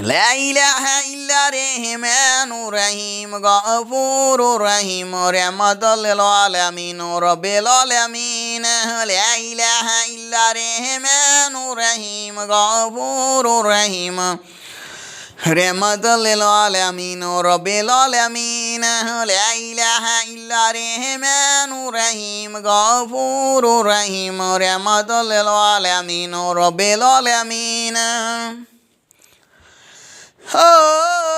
لا إله إلا الرحمن الرحيم غفور رحيم رحمة للعالمين رب العالمين لا إله إلا الرحمن الرحيم غفور رحيم رحمة للعالمين رب العالمين لا إله إلا الرحمن الرحيم غفور رحيم رحمة للعالمين رب العالمين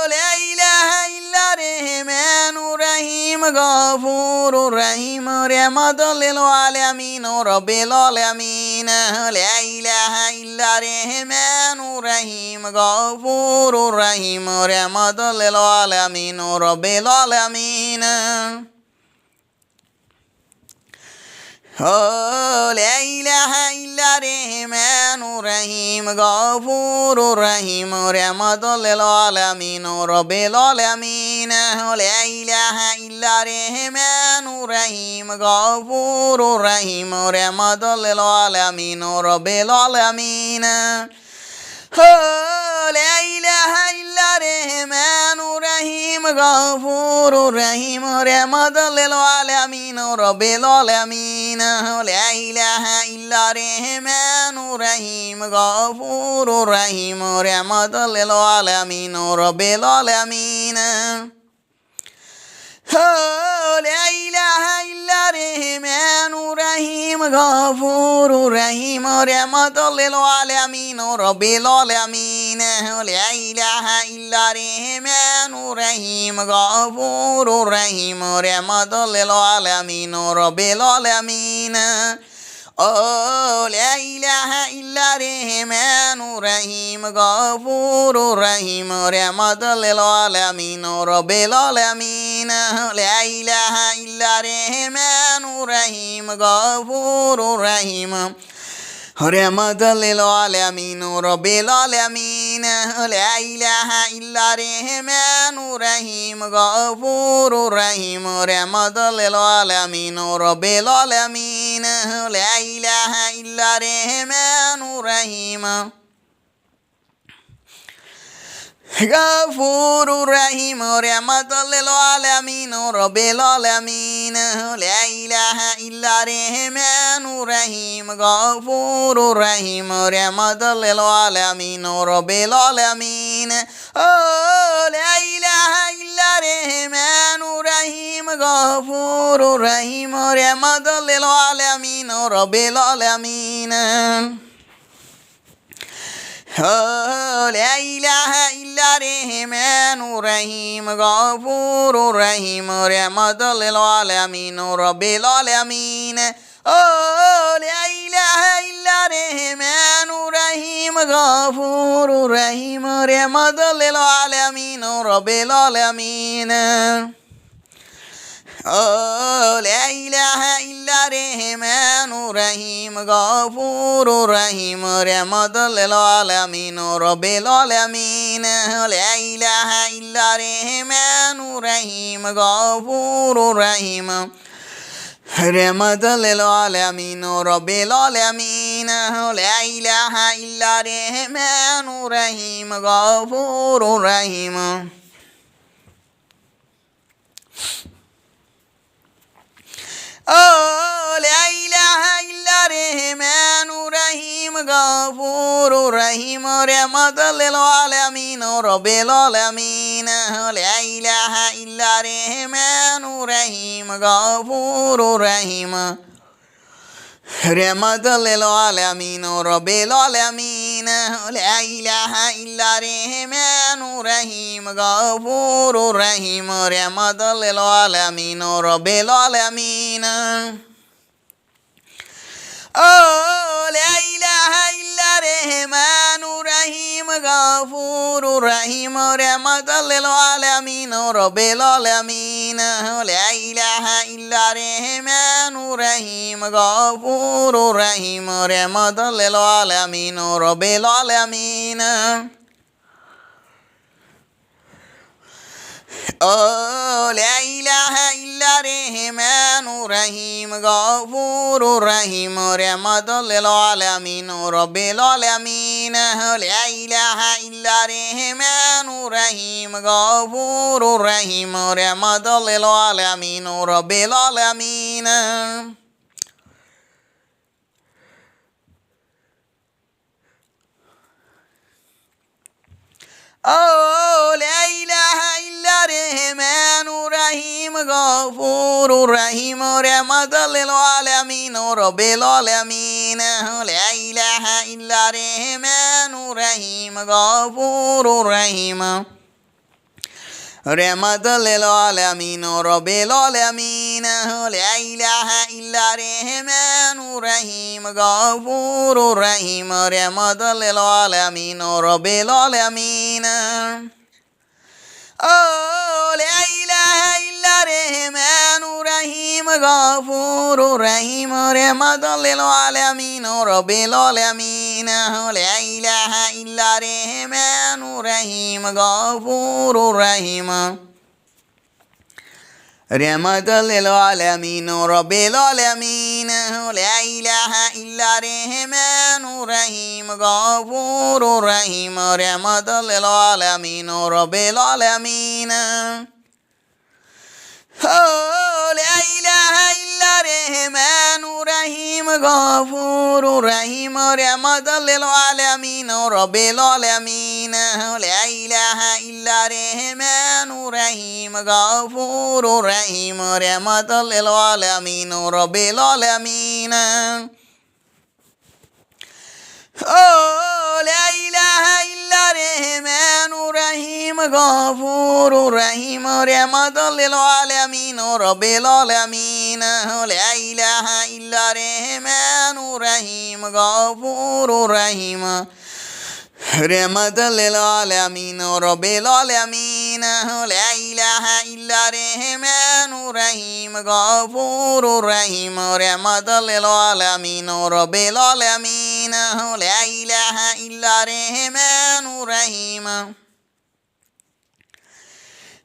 لا إله إلا الرحمن الرحيم غفور رحيم رحمة للعالمين رب العالمين لا إله إلا الرحمن الرحيم غفور رحيم رحمة للعالمين رب العالمين لا إله إلا الرحمن الرحيم غفور رحيم رحمة للعالمين رب العالمين لا إله إلا الرحمن الرحيم غفور رحيم رحمة للعالمين رب العالمين لا إله إلا الرحمن الرحيم غفور رحيم رحمة للعالمين رب العالمين لا إله إلا الرحمن الرحيم غفور رحيم رحمة للعالمين رب العالمين لا إله إلا الرحمن الرحيم غفور رحيم رحمة للعالمين رب العالمين لا إله إلا الرحمن الرحيم غفور رحيم رحمة للعالمين رب العالمين لا إله إلا الرحمن الرحيم غفور رحيم رحمة للعالمين رب العالمين لا إله إلا الرحمن الرحيم غفور رحيم رحمة للعالمين رب العالمين لا إله إلا الرحمن الرحيم غفور رحيم رحمة للعالمين رب العالمين لا إله إلا الرحمن الرحيم غفور رحيم رحمة للعالمين رب العالمين لا إله إلا الرحمن الرحيم غفور رحيم رحمة للعالمين رب العالمين لا إله إلا الرحمن الرحيم غفور رحيم رحمة للعالمين رب العالمين لا إله إلا الرحمن الرحيم غفور رحيم رحمة للعالمين رب العالمين لا إله إلا الرحمن الرحيم غفور رحيم رحمة للعالمين رب العالمين لا إله إلا الرحمن الرحيم غفور رحيم رحمة للعالمين رب العالمين لا إله إلا الرحمن الرحيم غفور رحيم رحمة للعالمين رب العالمين لا إله إلا الرحمن الرحيم غفور رحيم لا إله إلا الرحمن الرحيم غفور رحيم رحمة للعالمين رب العالمين لا إله إلا الرحمن الرحيم غفور رحيم رحمة للعالمين رب العالمين لا إله إلا الرحمن الرحيم غفور رحيم رحمة للعالمين رب العالمين لا إله إلا الرحمن الرحيم غفور رحيم رحمة للعالمين رب العالمين لا إله إلا الرحمن الرحيم غفور رحيم رحمة للعالمين رب العالمين Oh, la ilaha illa rahmanur rahim ghafurur rahim rahmatul lil alamin rabbil alamin. La ilaha illa rahmanur rahim ghafurur rahim rahmatul lil alamin rabbil alamin. Oh, la ilaha illa rahmanur rahim ghafurur rahim rahmatul lil alamin rabbil alamin. La ilaha illa rahmanur rahim ghafurur rahim rahmatul lil alamin rabbil alamin. La ilaha illa rahmanur rahim ghafurur rahim rahmatul lil alamin rabbil alamin. Oh, la ilaha illa rahmanur rahim ghafurur rahim rahmatul lil alamin rabbil alamin. La ilaha illa rahmanur rahim ghafurur rahim rahmatul lil alamin rabbil alamin. La ilaha illa rahmanur rahim ghafurur rahim rahmatul lil alamin rabbil alamin. Oh, la ilaha illa rahmanur rahim ghafurur rahim rahmatul lil alamin rabbil alamin. La ilaha illa rahmanur rahim ghafurur rahim rahmatul lil alamin rabbil alamin. Oh, la ilaha illa rahmanur rahim ghafurur rahim rahmatul lil alamin rabbil alamin. La ilaha illa rahmanur rahim ghafurur rahim rahmatul lil alamin rabbil alamin. La ilaha illa rahmanur rahim ghafurur rahim rahmatul lil alamin rabbil alamin. La ilaha illa rahmanur rahim.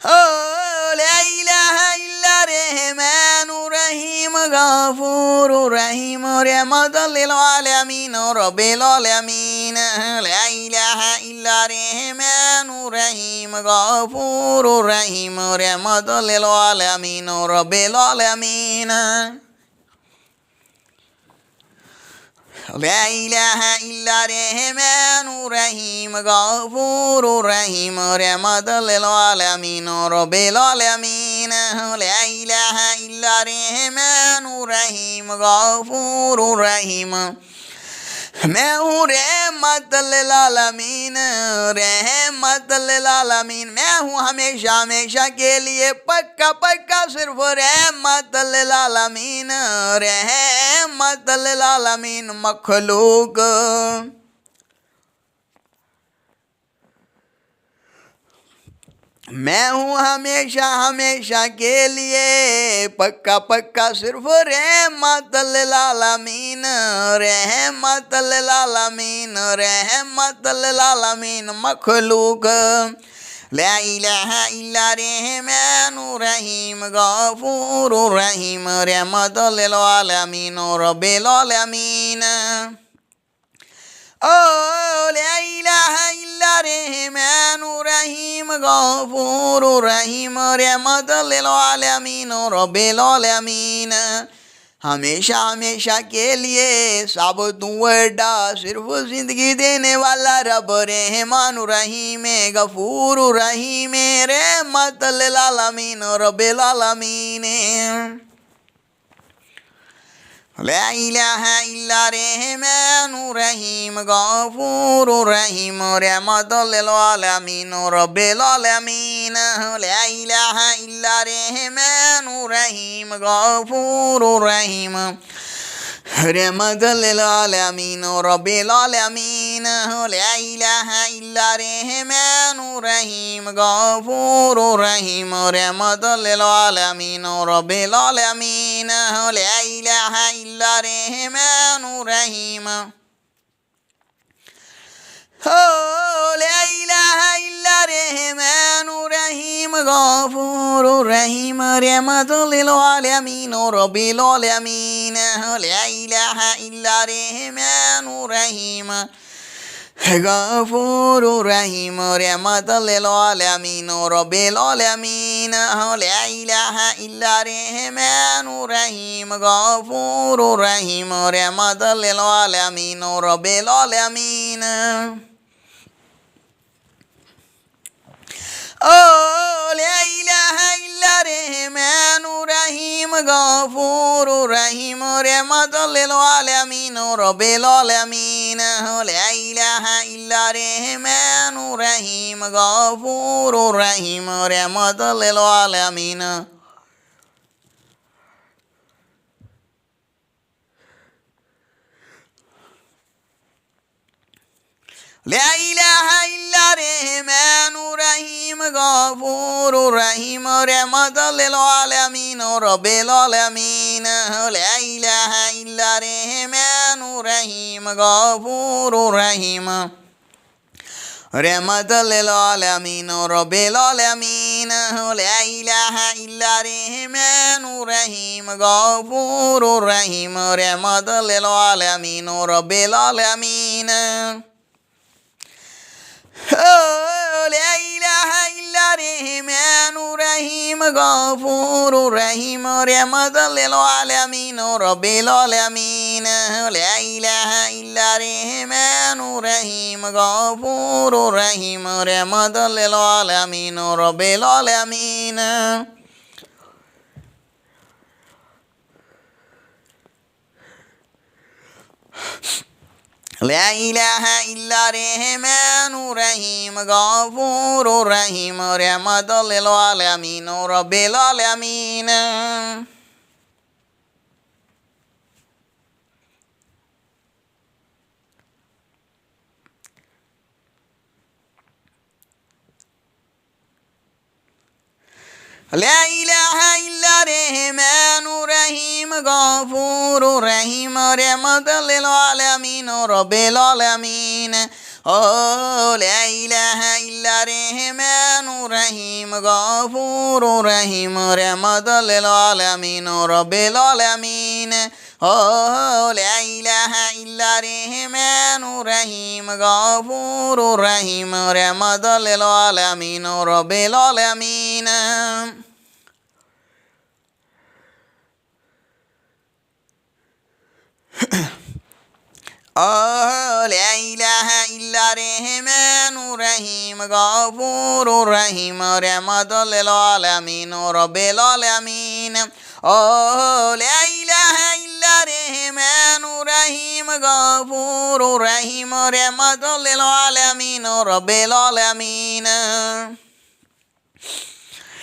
Oh, la ilaha illa rahmanur rahim ghafurur rahim rahmatul lil alamin rabbil alamin. La ilaha illa rahmanur rahim ghafurur rahim rahmatul lil alamin rabbil alamin. La ilaha illa rahmanur rahim ghafurur rahim rahmatul lil alamin rabbil alamin. La ilaha illa rahmanur rahim ghafurur rahim मैं हूँ रहमतुल लिल आलमीन, रहमतुल लिल आलमीन। मैं हूँ हमेशा हमेशा के लिए पक्का पक्का सिर्फ रहमतुल लिल आलमीन, रहमतुल लिल आलमीन मखलूक। मैं हूँ हमेशा हमेशा के लिए पक्का पक्का सिर्फ रहमतुल लिल आलमीन, रहमतुल लिल आलमीन, रहमतुल लिल आलमीन मखलूक। ला इलाहा इल्ला रहमानुर रहीम गफूरुर रहीम रहमतुल लिल आलमीन रब्बिल आलमीन। ओ ला इलाहा इल्ला रहमानुर रहीम गफूरुर रहीम रहमतुल लिल आलमीन रब्बिल आलमीन। हमेशा हमेशा के लिए सब तू बड़ा सिर्फ जिंदगी देने वाला रब रहमानुर रहीम गफूर रहीम रहमतुल लिल आलमीन रब्बिल आलमीन। ला इलाहा इल्ला रहमानुर रहीम गफूर रहीम रहमतुल लिल आलमीन रब्बिल आलमीन। ला इलाहा इल्ला रहमानुर रहीम गफूर रहीम रहमतुल लिल आलमीन रब्बिल आलमीन। ला इलाहा इल्ला रहमानुर रहीम गफूर रहीम रहमतुल लिल आलमीन रब्बिल आलमीन। ला इलाहा इल्ला रहमानुर रहीम। ला इलाहा इल्ला रहमानुर रहीम Ghafoor rahmatul lil alamin rabbil alamin la ilaha illa rahmanur rahim غفور رحيم رحمة للعالمين رب العالمين لا إله إلا رحمن رحيم غفور رحيم رحمة للعالمين رب العالمين لا إله إلا رحمن رحيم غفور رحيم رحمة للعالمين رب العالمين لا إله إلا رحمن رحيم غفور رحيم رحمة للعالمين لا إله إلا رحمن رحيم غفور رحيم رحمة للعالمين رب العالمين لا إله إلا رحمن رحيم غفور رحيم رحمة للعالمين رب العالمين لا إله إلا رحمن رحيم غفور رحيم رحمة للعالمين رب العالمين لا إله إلا رحمن رحيم غفور رحيم رحمة للعالمين رب العالمين لا إله إلا رحمن رحيم غفور رحيم رحمة للعالمين رب العالمين لا إله إلا رحمن رحيم غفور رحيم رحمة للعالمين رب العالمين لا إله إلا رحمن رحيم غفور رحيم رحمة للعالمين رب العالمين لا إله إلا رحمن رحيم غفور رحيم رحمة للعالمين رب العالمين لا إله إلا رحمن رحيم غفور رحيم رحمة للعالمين رب العالمين لا إله إلا رحمن رحيم غفور رحيم رحمة للعالمين رب العالمين لا إله إلا رحمن رحيم غفور رحيم رحمة للعالمين رب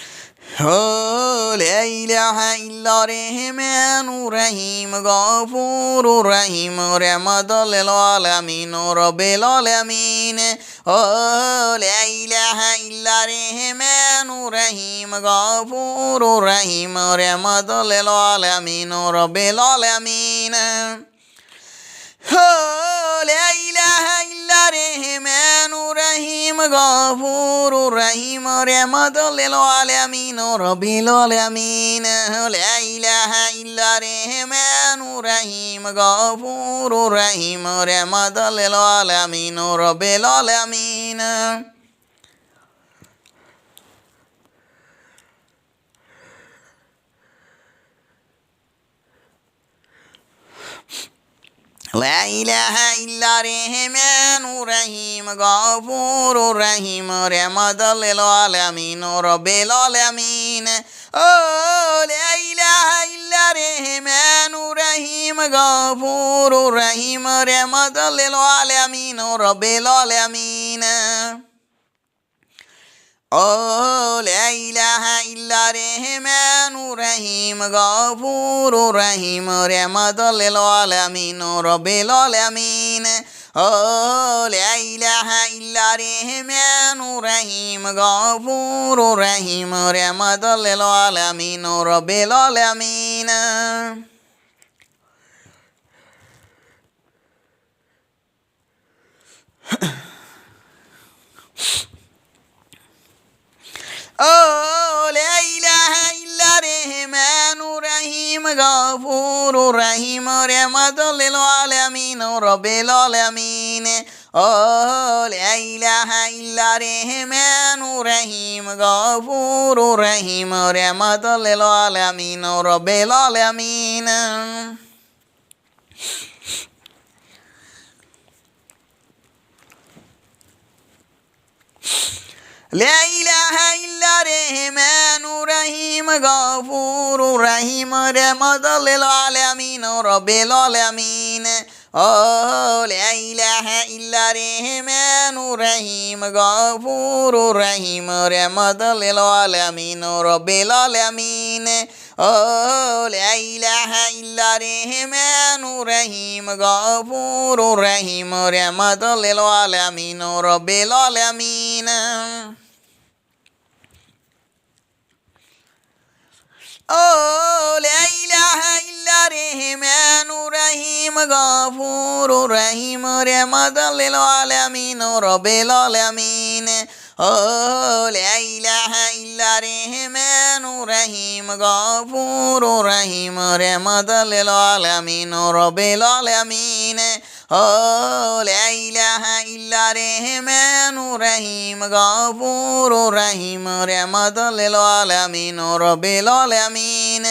العالمين لا إله إلا رحمن رحيم غفور رحيم رحمة للعالمين رب العالمين لا إله إلا رحمن رحيم غفور رحيم رحمة للعالمين رب العالمين لا إله إلا رحمن رحيم غفور رحيم رحمة للعالمين رب العالمين لا إله إلا رحمن رحيم غفور رحيم رحمة للعالمين رب العالمين لا إله إلا رحمن رحيم غفور رحيم رحمة للعالمين رب العالمين لا إله إلا رحمن رحيم غفور رحيم رحمة للعالمين رب العالمين لا إله إلا رحمن رحيم غفور رحيم رحمة للعالمين رب العالمين لا إله إلا رحمن رحيم غفور رحيم رحمة للعالمين رب العالمين لا إله إلا Ghafurur Rahim Rahmatal lil Alamin Rabbil Alamin Oh La ilaha illa Rahmanur Rahim Ghafurur Rahim Rahmatal lil Alamin Rabbil Alamin لا إله إلا الرحمن الرحيم غفور رحيم رحمة للعالمين رب العالمين لا إله إلا الرحمن الرحيم غفور رحيم رحمة للعالمين رب العالمين لا إله إلا الرحمن الرحيم غفور رحيم رحمة للعالمين رب العالمين لا إله إلا الرحمن الرحيم غفور رحيم رحمة للعالمين رب العالمين لا إله إلا الرحمن الرحيم غفور رحيم رحمة للعالمين رب العالمين لا إله إلا الرحمن الرحيم غفور رحيم رحمة للعالمين رب العالمين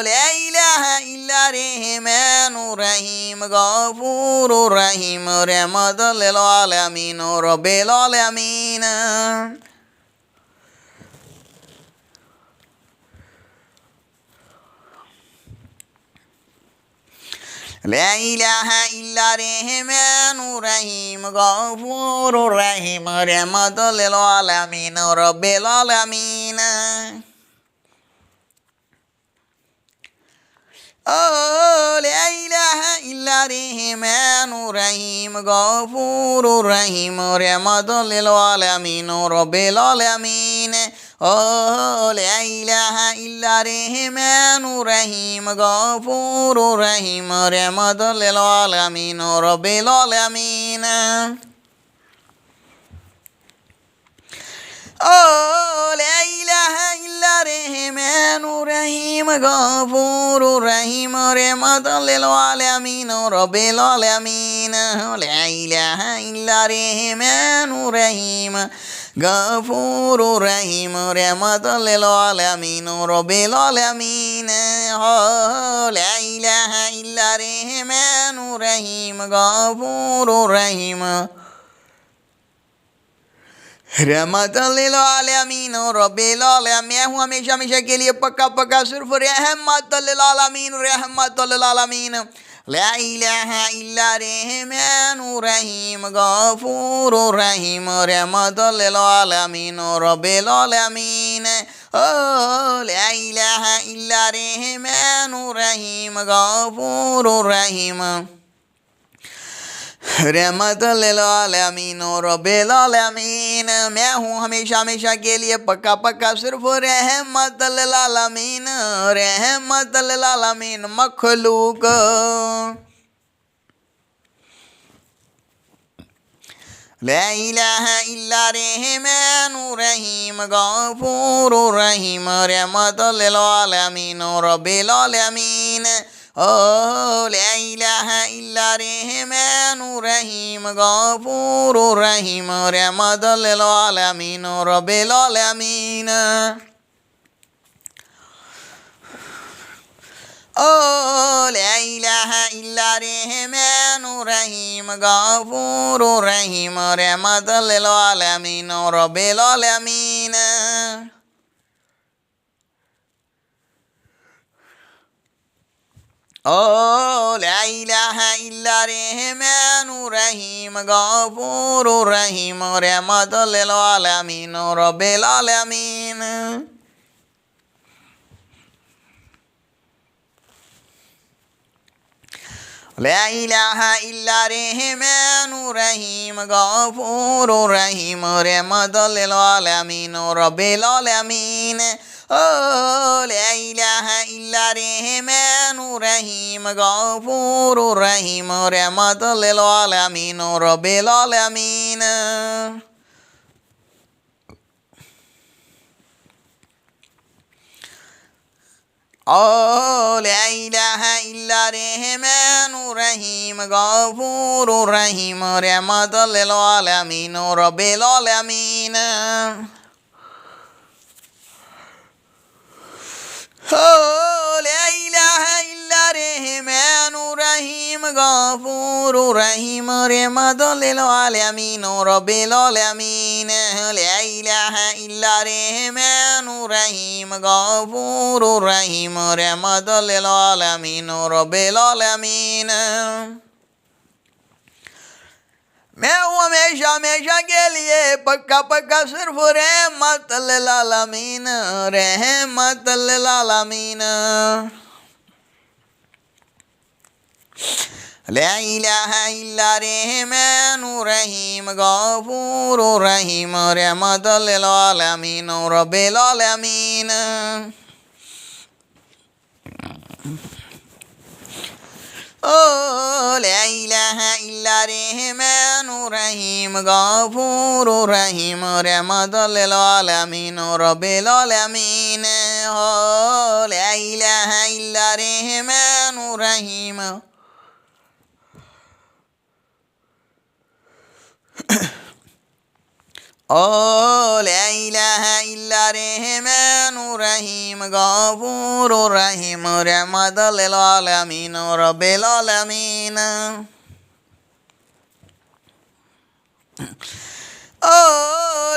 لا إله إلا الرحمن الرحيم غفور رحيم رحمة للعالمين رب العالمين لا إله إلا الرحمن الرحيم غفور رحيم رحمة للعالمين رب العالمين لا إله إلا الرحمن الرحيم غفور رحيم رحمة للعالمين رب العالمين لا إله إلا الرحمن الرحيم غفور رحيم رحمة للعالمين رب العالمين لا إله إلا الرحمن الرحيم غفور رحيم رحمة للعالمين رب العالمين لا إله إلا الرحمن الرحيم غفور رحيم رحمة للعالمين رب العالمين لا إله إلا الرحمن الرحيم غفور رحيم रहमत लिल आलमीन रब्बिल आलमीन मैं हूँ हमेशा हमेशा के लिए पक्का पक्का सिर्फ रहमत लिल आलमीन रहमत लिल आलमीन ला इलाहा इल्ला रहमानुर रहीम गफूर रहीम रहमत लिल आलमीन रब्बिल आलमीन ला इलाहा इल्ला रहमानुर रहीम गफूर रहीम रहमत लिल आलमीन रब्बिल आलमीन मैं हूँ हमेशा हमेशा के लिए पक्का पक्का सिर्फ रहमत लिल आलमीन रहमत लिल आलमीन मखलूक ला इलाहा इल्ला रहमानुर रहीम गफूर रहीम रहमत लिल आलमीन रब्बिल आलमीन ला इलाहा इल्ला रहमानुर रहीम गफूर रहीम रहमत लिल आलमीन रब्बिल आलमीन ला इलाहा इल्ला रहमानुर रहीम गफूर रहीम रहमत लिल आलमीन रब्बिल आलमीन ला इलाहा इल्ला रहमानुर रहीम गफूर रहीम रहमत लिल आलमीन रब्बिल आलमीन ला इलाहा इल्ला रहमानुर रहीम गफूर रहीम रहमत लिल आलमीन रब्बिल आलमीन ला इलाहा इल्ला रहमानुर रहीम गफूर रहीम रहमत लिल आलमीन रब्बिल आलमीन ओ ला इलाहा इल्ला रहमानुर रहीम गफूरुर रहीम रहमतल लिल आलमीन रब्बिल आलमीन। ला इलाहा इल्ला रहमानुर रहीम गफूरुर रहीम रहमतल लिल आलमीन रब्बिल आलमीन। ला इलाहा इल्ला रहमानुर रहीम गफूरुर रहीम रहमतल लिल आलमीन रब्बिल आलमीन। मैं हूँ हमेशा हमेशा के लिए पक्का पक्का सिर्फ रहमतल लिल आलमीन रहमतल लिल आलमीन। ला इलाहा इल्ला रहमानुर रहीम गफूरुर रहीम रहमतल लिल आलमीन रब्बिल आलमीन। ओ ला इलाहा इल्ला रहमानुर रहीम गफूरुर रहीम रहमतल लिल आलमीन रब्बिल आलमीन। ओ ला इलाहा इल्ला रहमानुर रहीम। ओ ला इलाहा इल्ला रहमानुर रहीम गफूरुर रहीम रहमतल लिल आलमीन रब्बिल आलमीन। ओ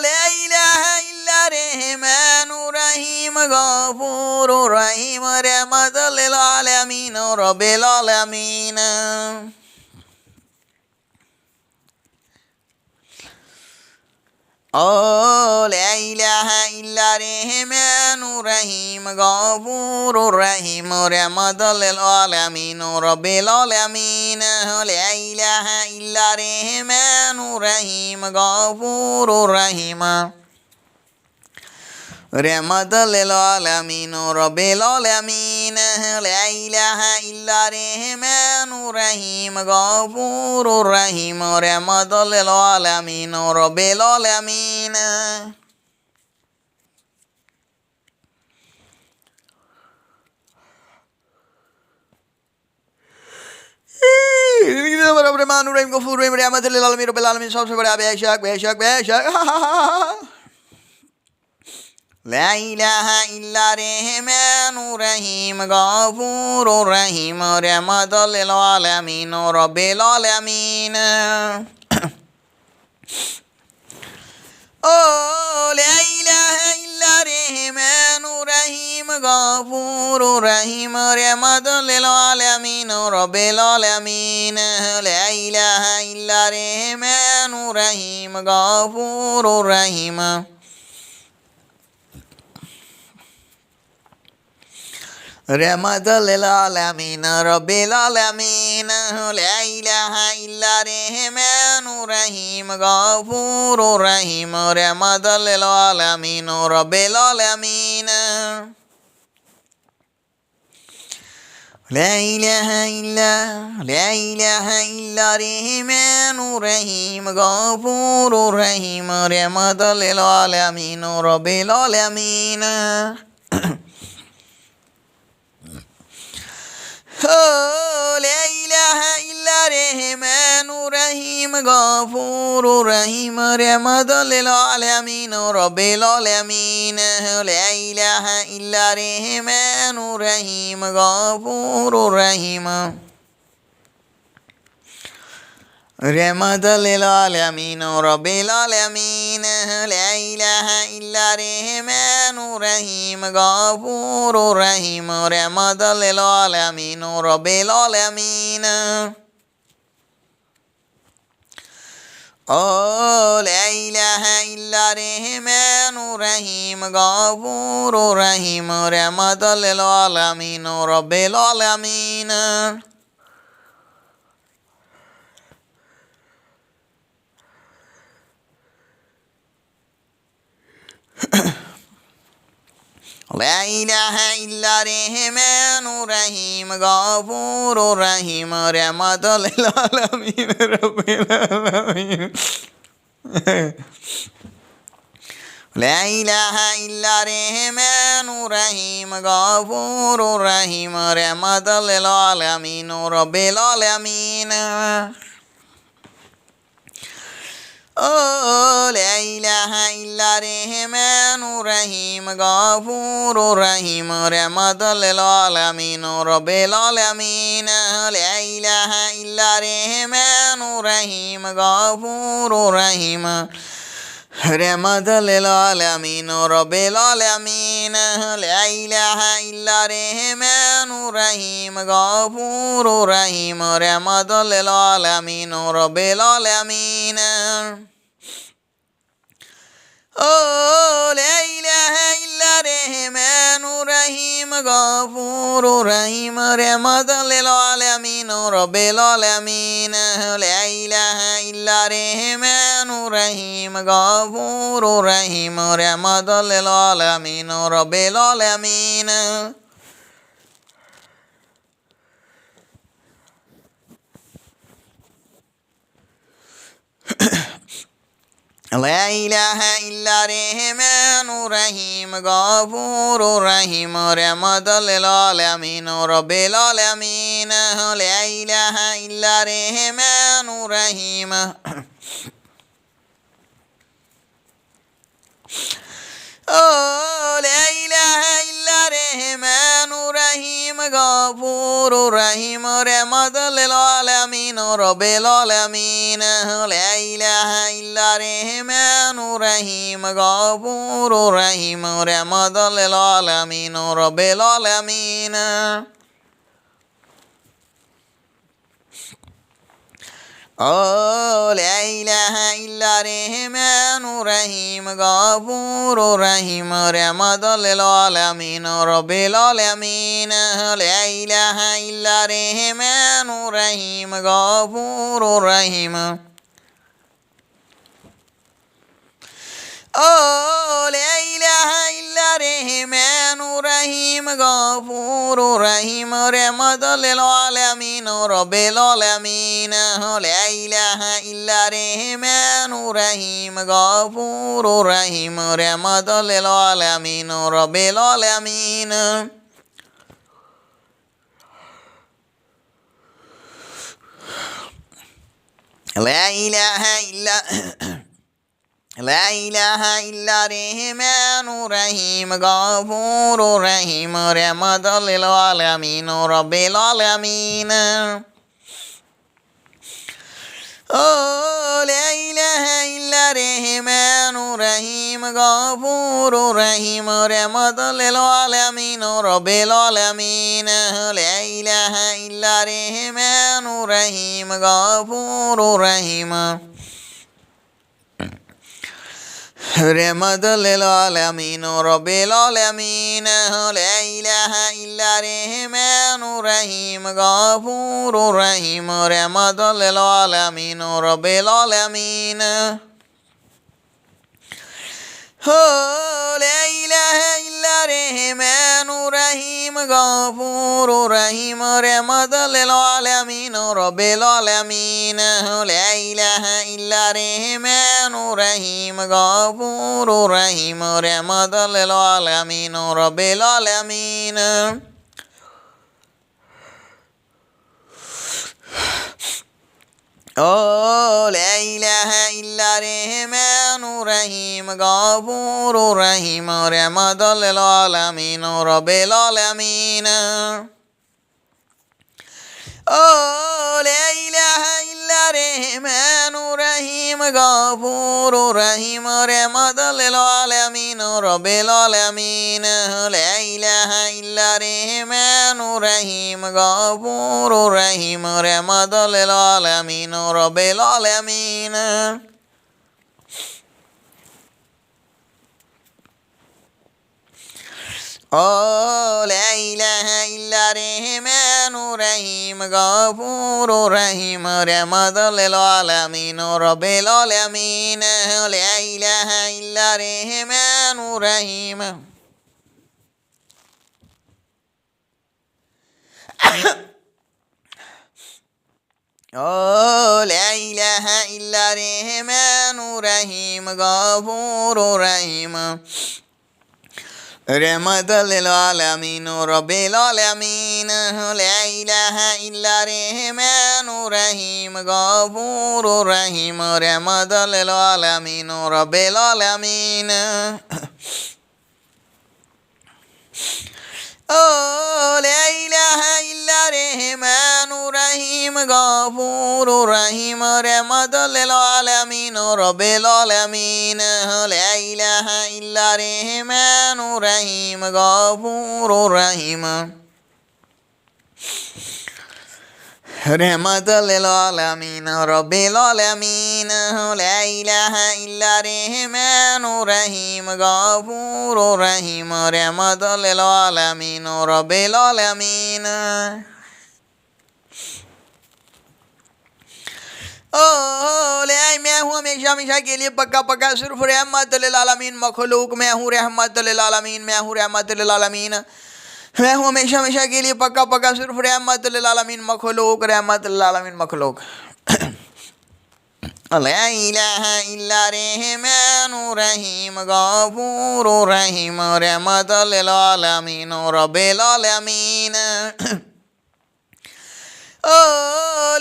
ला इलाहा इल्ला रहमानुर रहीम गफूरुर रहीम रहमतल लिल आलमीन रब्बिल आलमीन। ओ ला इलाहा इल्ला रहमानुर रहीम गफूरुर रहीम रहमतल लिल आलमीन रब्बिल आलमीन। ला इलाहा इल्ला रहमानुर रहीम गफूरुर रहीम रहमतल लिल आलमीन रब्बिल आलमीन। ला इलाहा इल्ला रहमानुर रहीम गफूरुर रहीम रहमतल लिल आलमीन रब्बिल आलमीन। रहमानुर रहीम गफूरुर रहीम रहमतल लिल आलमीन रब्बिल आलमीन। सबसे बड़ा बेशक बेशक बेशक। ला इलाहा इल्ला रहमानुर रहीम गफूरुर रहीम रहमतल लिल आलमीन रब्बिल आलमीन। ओ ला इलाहा इल्ला रहमानुर रहीम गफूरुर रहीम रहमतल लिल आलमीन रब्बिल आलमीन। ला इलाहा इल्ला रहमानुर रहीम गफूरुर रहीम रहमतल लिल आलमीन रब्बिल आलमीन। ला इलाहा इल्ला रहमानुर रहीम गफूरुर रहीम रहमतल लिल आलमीन रब्बिल आलमीन। ला इलाहा इल्ला रहमानुर रहीम गफूरुर रहीम रहमतल लिल आलमीन रब्बिल आलमीन। ला इलाहा इल्ला रहमानुर रहीम गफूरुर रहीम रहमतल लिल आलमीन रब्बिल आलमीन। ला इलाहा इल्ला रहमानुर रहीम गफूरुर रहीम रहमतल लिल आलमीन रब्बिल आलमीन। ला इलाहा इल्ला रहमानुर रहीम गफूरुर रहीम रहमतल लिल आलमीन रब्बिल आलमीन। ओ ला इलाहा इल्ला रहमानुर रहीम गफूरुर रहीम रहमतल लिल आलमीन रब्बिल आलमीन। ला इलाहा इल्ला रहमानुर रहीम गफूरुर रहीम रहमतल लिल आलमीन रब्बिल आलमीन। لا إله إلا الرحمن الرحيم غفور رحيم رحمة للعالمين رب العالمين. لا إله إلا الرحمن الرحيم غفور رحيم رحمة للعالمين رب العالمين. لا إله إلا الرحمن الرحيم غفور رحيم رحمة للعالمين رب العالمين. لا إله إلا الرحمن الرحيم غفور رحيم رحمة للعالمين رب العالمين. لا إله إلا الرحمن الرحيم غفور رحيم رحمة للعالمين رب العالمين. لا إله إلا الرحمن الرحيم غفور رحيم رحمة للعالمين رب العالمين. لا إله إلا الرحمن الرحيم غفور رحيم رحمة للعالمين رب العالمين. لا إله إلا الرحمن الرحيم لا إله إلا الرحمن الرحيم غفور رحيم رحمة للعالمين رب العالمين. لا إله إلا الرحمن الرحيم غفور رحيم رحمة للعالمين رب العالمين. لا إله إلا الرحمن الرحيم غفور رحيم رحمة للعالمين رب العالمين. لا إله إلا الرحمن الرحيم غفور رحيم لا إله إلا الرحمن الرحيم غفور رحيم رحمة للعالمين رب العالمين. لا إله إلا الرحمن الرحيم غفور رحيم رحمة للعالمين رب العالمين. لا إله إلا لا إله إلا الرحمن الرحيم غفور رحيم رحمة للعالمين رب العالمين. لا إله إلا الرحمن الرحيم غفور رحيم رحمة للعالمين رب العالمين. لا إله إلا الرحمن الرحيم غفور رحيم رحمة للعالمين رب العالمين. لا إله إلا الرحمن الرحيم غفور رحيم رحمة للعالمين رب العالمين. لا إله إلا الرحمن الرحيم غفور رحيم رحمة للعالمين رب العالمين. لا إله إلا الرحمن الرحيم غفور رحيم رحمة للعالمين رب العالمين. لا إله إلا الرحمن الرحيم غفور رحيم رحمة للعالمين رب العالمين. لا إله إلا الرحمن الرحيم غفور رحيم رحمة للعالمين رب العالمين. لا إله إلا الرحمن الرحيم غفور رحيم رحمة للعالمين رب العالمين. لا إله إلا الرحمن الرحيم غفور رحيم رحمة للعالمين رب العالمين. لا إله إلا الرحمن الرحيم ओ ला इलाहा इल्ला रहमानुर रहीम गफूरुर रहीम रहमतल लिल आलमीन रब्बिल आलमीन ला इलाहा इल्ला रहमानुर रहीम गफूरुर रहीम रहमतल लिल आलमीन रब्बिल आलमीन ओ ला इलाहा इल्ला रहमानुर रहीम गफूरुर रहीम रहमतल लिल आलमीन रब्बिल आलमीन ला इलाहा इल्ला रहमानुर रहीम गफूरुर रहीम रहमतल लिल आलमीन रब्बिल आलमीन ला इलाहा इल्ला रहमानुर रहीम गफूरुर रहीम रहमतल लिल आलमीन रब्बिल आलमीन ओ ले मैं हूँ हमेशा हमेशा के लिए पक्का पक्का सिर्फ रहमतुल लिल आलमीन मखलूक मैं हूँ रहमतुल लिल आलमीन मैं हूँ रहमतुल लिल आलमीन मैं हूँ हमेशा हमेशा के लिए पक्का पक्का सिर्फ रहमतुल लिल आलमीन मखलूक रहमतुल लिल आलमीन मखलूक ला इलाहा इल्ला रहमानुर रहीम गफूरुर रहीम रहमतुल लिल आलमीन रब्बिल आलमीन ओ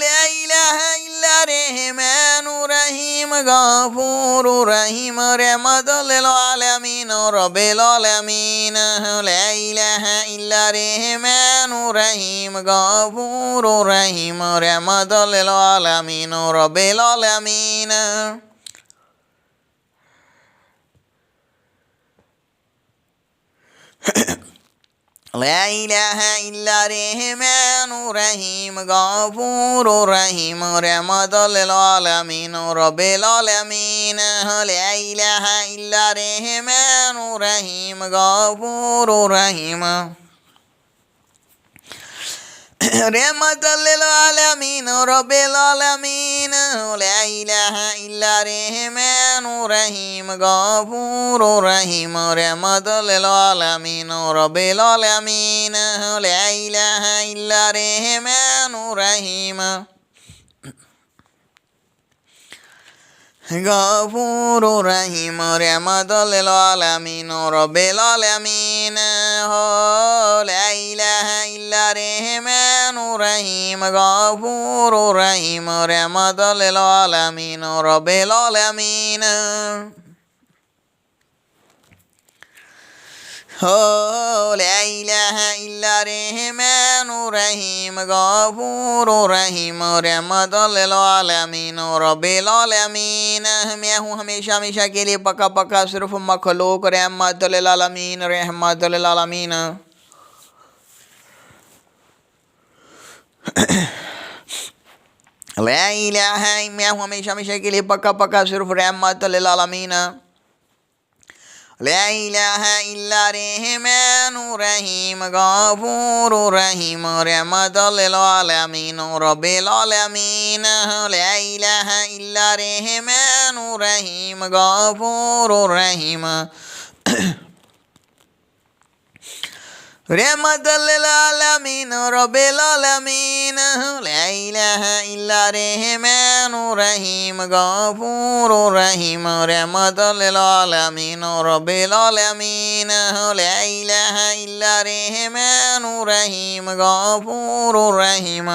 ला इलाहा इल्ला रहमानुर रहीम गफूरुर रहीम रहमतुल लिल आलमीन रब्बिल आलमीन ला इलाहा इल्ला रहमानुर रहीम गफूरुर रहीम रहमतुल लिल आलमीन रब्बिल आलमीन ला इलाहा इल्ला रहमानुर रहीम गफूरुर रहीम रहमतुल लिल आलमीन रब्बिल आलमीन ला इलाहा इल्ला रहमानुर रहीम गफूरुर रहीम रहमतुल लिल आलमीन रब्बिल आलमीन ला इलाहा इल्ला रहमानुर रहीम गफूरुर रहीम रहमतुल लिल आलमीन रब्बिल आलमीन ला इलाहा इल्ला रहमानुर रहीम गफूरुर रहीम रहमतुल लिल आलमीन रब्बिल आलमीन ला इलाहा इल्ला रहमानुर रहीम गफूरुर रहीम रहमतुल लिल आलमीन रब्बिल आलमीन ला इलाहा इल्ला रहमानुर रहीम गफूरुर रहीम रहमतुल लिल आलमीन रब्बिल आलमीन मैं हूँ हमेशा हमेशा के लिए पक्का पक्का सिर्फ मखलूक रहमतुल लिल आलमीन रहमतुल लिल आलमीन ला इलाहा मैं हूँ हमेशा हमेशा के लिए पक्का पक्का सिर्फ रहमतुल लिल आलमीन ला इलाहा इल्ला रहमानुर रहीम गफूरुर रहीम रहमतुल लिल आलमीन रब्बिल आलमीन ला इलाहा इल्ला रहमानुर रहीम गफूरुर रहीम रहमतुल लिल आलमीन रब्बिल आलमीन ला इलाहा इल्ला रहमानुर रहीम गफूरुर रहीम रहमतुल लिल आलमीन रब्बिल आलमीन ला इलाहा इल्ला रहमानुर रहीम गफूरुर रहीम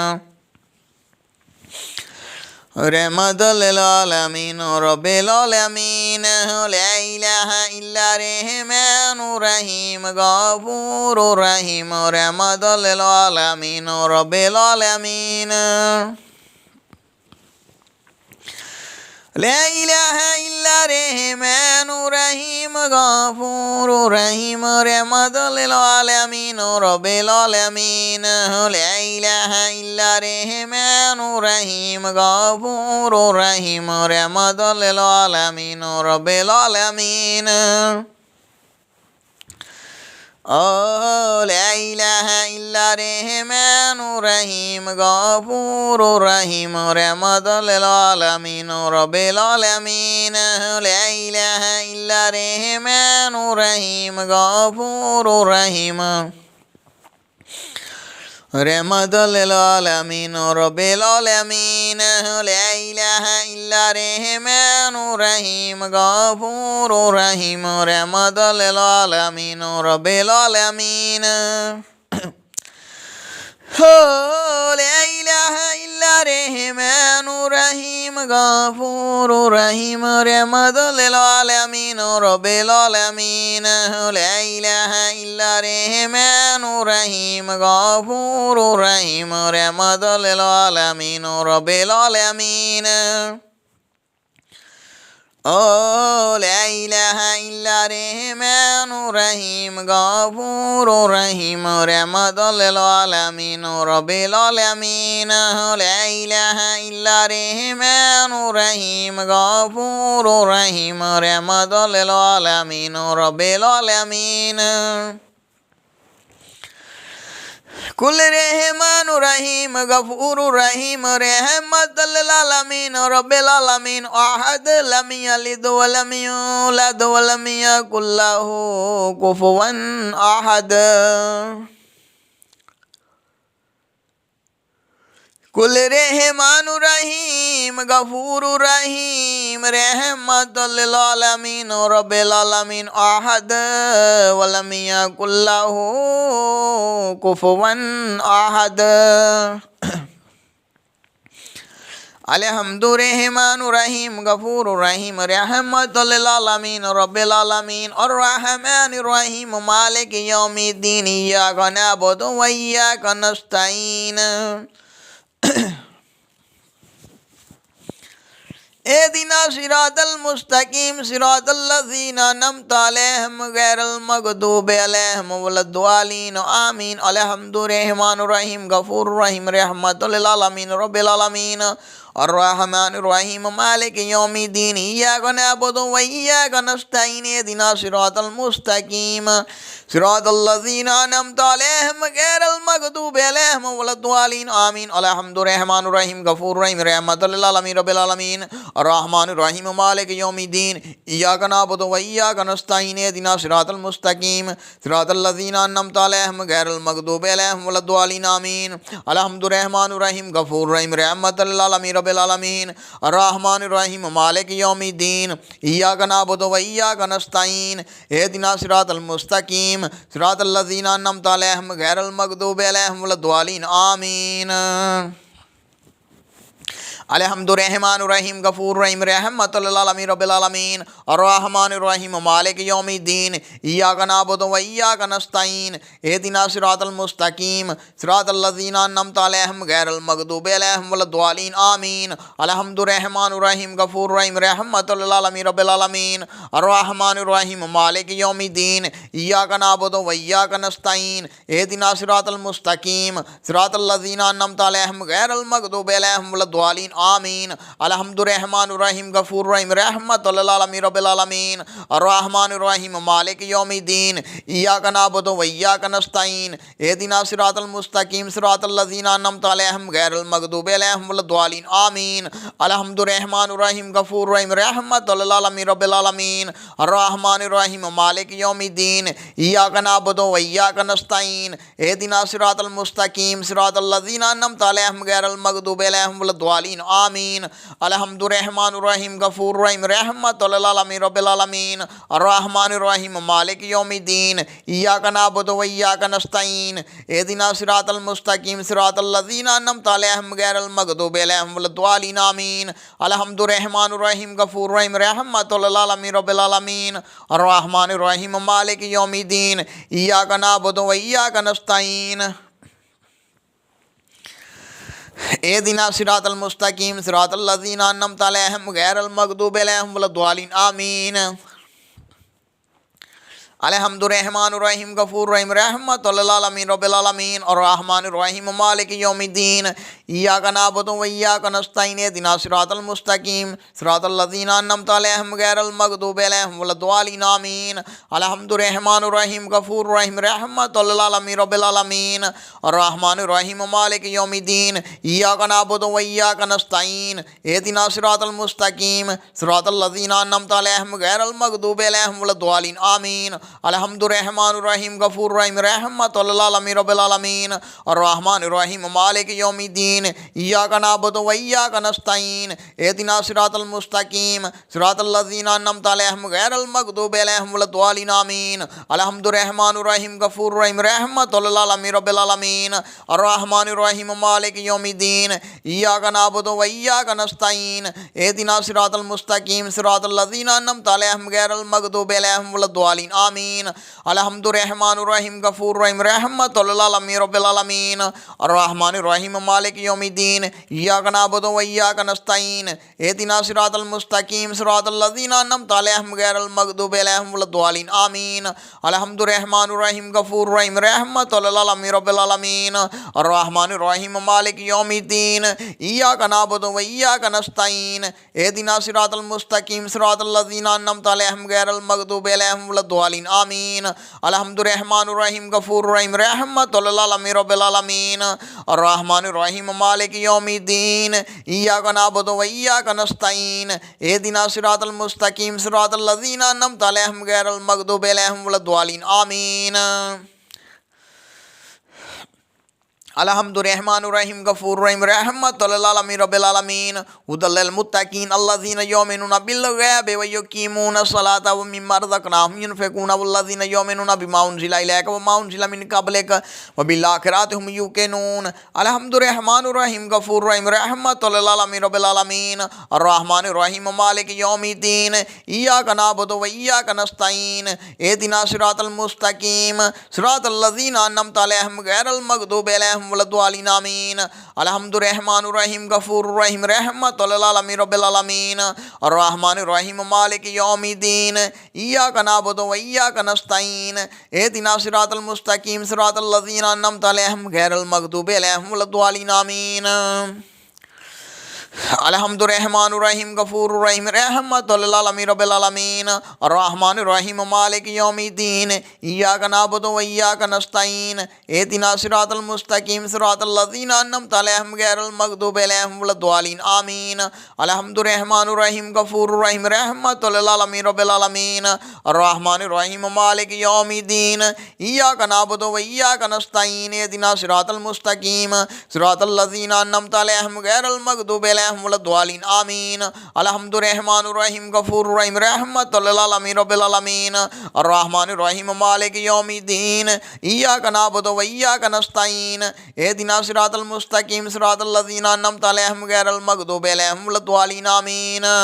रहमतुल लिल आलमीन रब्बिल आलमीन ला इलाहा इल्ला रहमानुर रहीम गफूरुर रहीम रहमतुल लिल आलमीन रब्बिल आलमीन ला इलाहा इल्ला रहमानुर रहीम गफूरुर रहीम रहमतुल लिल आलमीन रब्बिल आलमीन ला इलाहा इल्ला रहमानुर रहीम गफूरुर रहीम रहमतुल लिल आलमीन रब्बिल आलमीन ला इलाहा इल्ला रहमानुर रहीम गफूरुर रहीम रहमतुल लिल आलमीन रब्बिल आलमीन ला इलाहा इल्ला रहमानुर रहीम गफूरुर रहीम रहमतल लिल आलमीन रब्बिल आलमीन ला इलाहा इल्ला रहमानुर रहीम गफूरुर रहीम रहमतल लिल आलमीन रब्बिल आलमीन ला इलाहा इल्ला रहमानुर रहीम गफूरुर रहीम रहमतल लिल आलमीन रब्बिल आलमीन ला इलाहा इल्ला रहमानुर रहीम गफूरुर रहीम रहमतल लिल आलमीन रब्बिल आलमीन ला इलाहा इल्ला रहमानुर रहीम गफूरुर रहीम रहमतल लिल आलमीन रब्बिल आलमीन ला इलाहा इल्ला रहमानुर रहीम गफूरुर रहीम रहमतल लिल आलमीन रब्बिल आलमीन कुल रहमानुर रहीम गफूरुर रहीम रहमतल लिल आलमीन रब्बिल आलमीन अहद लम यलिद व लम यूलद व लम यकुल लहू कुफुवन अहद कुल रहमानुर रहीम गफूरुर रहीम रहमतल लिल आलमीन रब्बिल आलमीन अहद व लम यकुल लहू कुफुवन अहद अलहम्दु रहमानुर रहीम गफूरुर रहीम रहमतल लिल आलमीन रब्बिल आलमीन अर्रहमानिर रहीम मालिक यौमिद्दीन इय्याका नअबुदु व इय्याका नस्तईन एदिना सिरातल मुस्तकीम सिरातल लज़ीना अनअमता अलैहिम गैरल मग़दूबि अलैहिम वलद्दालीन आमीन अलहम्दु रहमानुर रहीम गफूरुर रहीम रहमतल लिल आलमीन रब्बिल आलमीन अर्रहमानिर रहीम मालिक यौमिद्दीन इय्याका नअबुदु व इय्याका नस्तईन एहदिना सिरातल मुस्तकीम सिरातल लज़ीना अनअमता अलैहिम गैरल मग़दूबि अलैहिम वलद्दालीन आमीन अलहम्दु रहमानुर रहीम गफूरुर रहीम रहमतल लिल आलमीन रब्बिल आलमीन अर्रहमानिर रहीम मालिक यौमिद्दीन इय्याका नअबुदु व इय्याका नस्तईन एहदिना सिरातल मुस्तकीम सिरातल लज़ीना अनअमता अलैहिम गैरल मग़दूबि अलैहिम वलद्दालीन आमीन अलहम्दु रहमानिर रहीम गफूरुर रहीम रहमतल लिल आलमीन रब्बिल आलमीन अर्रहमानिर रहीम मालिक यौमिद्दीन इय्याका नअबुदु व इय्याका नस्तईन एहदिना सिरातल मुस्तकीम सिरातल लज़ीना अनअमता अलैहिम गैरल मग़दूबि अलैहिम वलद्दालीन आमीन अलहम्दु रहमानिर रहीम गफूरुर रहीम रहमतल लिल आलमीन रब्बिल आलमीन अर्रहमानिर रहीम मालिक यौमिद्दीन इय्याका नअबुदु व इय्याका नस्तईन एहदिना सिरातल मुस्तकीम सिरातल लज़ीना अनअमता अलैहिम गैरल मग़दूबि अलैहिम वलद्दालीन आमीन अलहम्दु रहमानिर रहीम गफूरुर रहीम रहमतल लिल आलमीन रब्बिल आलमीन अर्रहमानिर रहीम मालिक यौमिद्दीन इय्याका नअबुदु व इय्याका नस्तईन एहदिना सिरातल मुस्तकीम सिरातल लज़ीना अनअमता अलैहिम गैरल मग़दूबि अलैहिम वलद्दालीन आमीन अलहम्दु रहमानिर रहीम गफूरुर रहीम रहमतल लिल आलमीन रब्बिल आलमीन अर्रहमानिर रहीम मालिक यौमिद्दीन इय्याका नअबुदु व इय्याका नस्तईन एहदिना सिरातल मुस्तकीम सिरातल लज़ीना अनअमता अलैहिम गैरल मग़दूबि अलैहिम वलद्दालीन आमीन अलहम्दु रहमानिर रहीम गफूरुर रहीम रहमतल लिल आलमीन रब्बिल आलमीन अर्रहमानिर रहीम मालिक यौमिद्दीन इय्याका नअबुदु व इय्याका नस्तईन एहदिना सिरातल मुस्तकीम सिरातल लज़ीना अनअमता अलैहिम गैरल मग़दूबि अलैहिम वलद्दालीन आमीन अलहम्दु रहमानिर रहीम गफूरुर रहीम रहमतल लिल आलमीन रब्बिल आलमीन अर्रहमानिर रहीम मालिक यौमिद्दीन इय्याका नअबुदु व इय्याका नस्तईन एहदिना सिरातल मुस्तकीम सिरातल लज़ीना अनअमता अलैहिम गैरल मग़दूबि अलैहिम वलद्दालीन आमीन अलहम्दु रहमानिर रहीम गफूरुर रहीम रहमतल लिल आलमीन रब्बिल आलमीन अर्रहमानिर रहीम मालिक यौमिद्दीन इय्याका नअबुदु व इय्याका नस्तईन एहदिना सिरातल मुस्तकीम सिरातल लज़ीना अनअमता अलैहिम गैरल मग़दूबि अलैहिम वलद्दालीन आमीन अलहम्दु रहमानिर रहीम गफूरुर रहीम रहमतल लिल आलमीन रब्बिल आलमीन अर्रहमानिर रहीम मालिक यौमिद्दीन इय्याका नअबुदु व इय्याका नस्तईन एहदिना सिरातल मुस्तकीम सिरातल लज़ीना अनअमता अलैहिम गैरल मग़दूबि अलैहिम वलद्दालीन आमीन अलहम्दु रहमानिर रहीम गफूरुर रहीम रहमतल लिल आलमीन रब्बिल आलमीन अर्रहमानिर रहीम मालिक यौमिद्दीन इय्याका नअबुदु व इय्याका नस्तईन एहदिना सिरातल मुस्तकीम सिरातल लज़ीना अनअमता अलैहिम गैरल मग़दूबि अलैहिम वलद्दालीन आमीन अलहम्दुर रहीम गफूर रहीम रहमतुल लिल आलमीन रब्बिल आलमीन अर्रहमानिर रहीम मालिक यौमिद्दीन इय्याका नअबुदु व इय्याका नस्तईन इहदिना सिरातल मुस्तकीम सिरातल लज़ीना अन्अमता अलैहिम गैरिल मग़दूबि अलैहिम वलद्दालिन आमीन अलहम्दुर रहीम गफूर रहीम रहमतुल लिल आलमीन रब्बिल आलमीन अर्रहमानिर रहीम मालिक यौमिद्दीन इय्याका नअबुदु व इय्याका नस्तईन इहदिना सिरातल मुस्तकीम सिरातल लज़ीना अन्अमता अलैहिम गैरिल मग़दूबि अलैहिम वलद्दालिन आमीन अलहम्दुर रहीम गफूर रहीम रहमतुल लिल आलमीन रब्बिल आलमीन अर्रहमानिर रहीम मालिक यौमिद्दीन इय्याका नअबुदु व इय्याका नस्तईन इहदिना सिरातल मुस्तकीम सिरातल लज़ीना अन्अमता अलैहिम गैरिल मग़दूबि अलैहिम वलद्दालिन आमीन अलहम्दुर रहीम गफूर रहीम रहमतुल लिल आलमीन रब्बिल आलमीन अर्रहमानिर रहीम मालिक यौमिद्दीन इय्याका नअबुदु व इय्याका नस्तईन इहदिना सिरातल मुस्तकीम सिरातल लज़ीना अन्अमता अलैहिम गैरिल मग़दूबि अलैहिम वलद्दालिन आमीन अलहम्दुर रहीम गफूर रहीम रहमतुल लिल आलमीन रब्बिल आलमीन अर्रहमानिर रहीम मालिक यौमिद्दीन इय्याका नअबुदु व इय्याका नस्तईन इहदिना सिरातल मुस्तकीम सिरातल लज़ीना अन्अमता अलैहिम गैरिल मग़दूबि अलैहिम वलद्दालिन आमीन अलहम्दुर रहीम गफूर रहीम रहमतुल लिल आलमीन रब्बिल आलमीन हुदल लिल मुत्तकीन अल्लज़ीना युमिनूना बिल गैबि व युकीमूना सलाता व मिम्मा रज़क़नाहुम युनफ़िक़ून वल्लज़ीना युमिनूना बिमा उन्ज़िला इलैका व मा उन्ज़िला मिन क़ब्लिका व बिल आखिरति हुम यूक़िनून अलहम्दुर रहीम गफूर रहीम रहमतुल लिल आलमीन रब्बिल आलमीन अर्रहमानिर रहीम मालिक यौमिद्दीन इय्याका नअबुदु व इय्याका नस्तईन इहदिना सिरातल मुस्तकीम सिरातल लज़ीना अन्अमता अलैहिम गैरिल मग़दूबि अलैहिम वलद्दालिन आमीन अलहम्दुर रहीम गफूर रहीम रहमतुल लिल आलमीन रब्बिल आलमीन अर्रहमानिर रहीम मालिक यौमिद्दीन इय्याका नअबुदु व इय्याका नस्तईन इहदिना सिरातल मुस्तकीम सिरातल लज़ीना अन्अमता अलैहिम गैरिल मग़दूबि अलैहिम वलद्दालिन आमीन अलहम्दुर रहीम गफूर रहीम रहमतुल लिल आलमीन रब्बिल आलमीन अर्रहमानिर रहीम मालिक यौमिद्दीन इय्याका नअबुदु व इय्याका नस्तईन इहदिना सिरातल मुस्तकीम सिरातल लज़ीना अन्अमता अलैहिम गैरिल मग़दूबि अलैहिम वलद्दालिन आमीन अलहम्दुर रहीम गफूर रहीम रहमतुल लिल आलमीन रब्बिल आलमीन अर्रहमानिर रहीम मालिक यौमिद्दीन इय्याका नअबुदु व इय्याका नस्तईन इहदिना सिरातल मुस्तकीम सिरातल लज़ीना अन्अमता अलैहिम गैरिल मग़दूबि वलद्दालिन आमीन अलहम्दुर रहीम गफूर रहीम रहमतुल लिल आलमीन रब्बिल आलमीन अर्रहमानिर रहीम मालिक यौमिद्दीन इय्याका नअबुदु व इय्याका नस्तईन इहदिना सिरातल मुस्तकीम सिरातल लज़ीना अन्अमता अलैहिम गैरिल मग़दूबि अलैहिम वलद्दालिन आमीन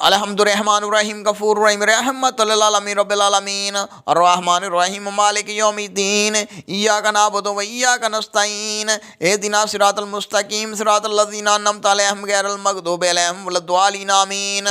अलहम्दुर रहीम गफूर रहीम रहमतुल लिल आलमीन रब्बिल आलमीन अर्रहमानिर रहीम मालिक यौमिद्दीन इय्याका नअबुदु व इय्याका नस्तईन इहदिना सिरातल मुस्तकीम सिरातल लज़ीना अन्अमता अलैहिम गैरिल मग़दूबि अलैहिम वलद्दालिन आमीन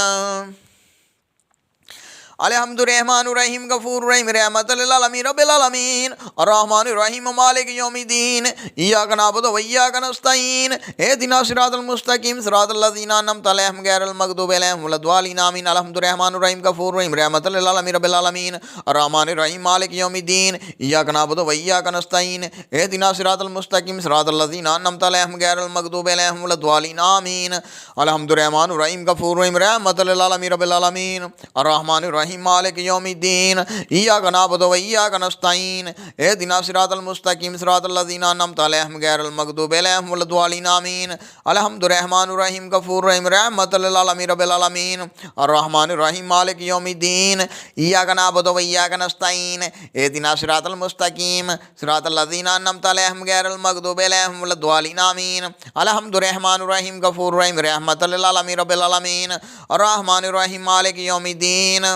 अलहम्दुर रहीम गफूर रहीम रहमतुल लिल आलमीन रब्बिल आलमीन अर्रहमानिर रहीम मालिक यौमिद्दीन इय्याका नअबुदु व इय्याका नस्तईन इहदिना सिरातल मुस्तकीम सिरातल लज़ीना अन्अमता अलैहिम गैरिल मग़दूबि अलैहिम वलद्दालिन आमीन अलहम्दुर रहीम गफूर रहीम रहमतुल लिल आलमीन रब्बिल आलमीन अर्रहमानिर रहीम मालिक यौमिद्दीन इय्याका नअबुदु व इय्याका नस्तईन इहदिना सिरातल मुस्तकीम सिरातल लज़ीना अन्अमता अलैहिम गैरिल मग़दूबि अलैहिम वलद्दालिन आमीन अलहम्दुर रहीम गफूर रहीम रहमतुल लिल आलमीन रब्बिल आलमीन अर्रहमानिर मालिक यौमिद्दीन इय्याका नअबुदु व इय्याका नस्तईन इहदिना सिरातल मुस्तकीम सिरातल लज़ीना अन्अमता अलैहिम गैरिल मग़दूबि अलैहिम वलद्दालिन आमीन अलहम्दुर रहीम गफूर रहीम रहमतुल लिल आलमीन रब्बिल आलमीन अर्रहमानिर रहीम मालिक यौमिद्दीन इय्याका नअबुदु व इय्याका नस्तईन इहदिना सिरातल मुस्तकीम सिरातल लज़ीना अन्अमता अलैहिम गैरिल मग़दूबि अलैहिम वलद्दालिन आमीन अलहम्दुर रहीम गफूर रहीम रहमतुल लिल आलमीन रब्बिल आलमीन अर्रहमानिर रहीम मालिक यौमिद्दीन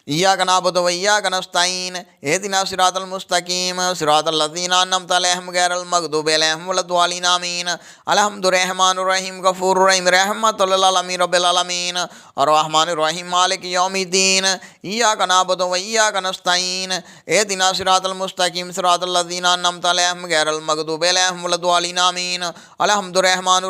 इय्याका नअबुदु व इय्याका नस्तईन इहदिना सिरातल मुस्तकीम सिरातल लज़ीना अन्अमता अलैहिम गैरिल मग़दूबि अलैहिम वलद्दालिन आमीन अलहम्दुर रहीम गफूर रहीम रहमतुल लिल आलमीन रब्बिल आलमीन अर्रहमानिर रहीम मालिक यौमिद्दीन इय्याका नअबुदु व इय्याका नस्तईन इहदिना सिरातल मुस्तकीम सिरातल लज़ीना अन्अमता अलैहिम गैरिल मग़दूबि अलैहिम वलद्दालिन आमीन अलहम्दुर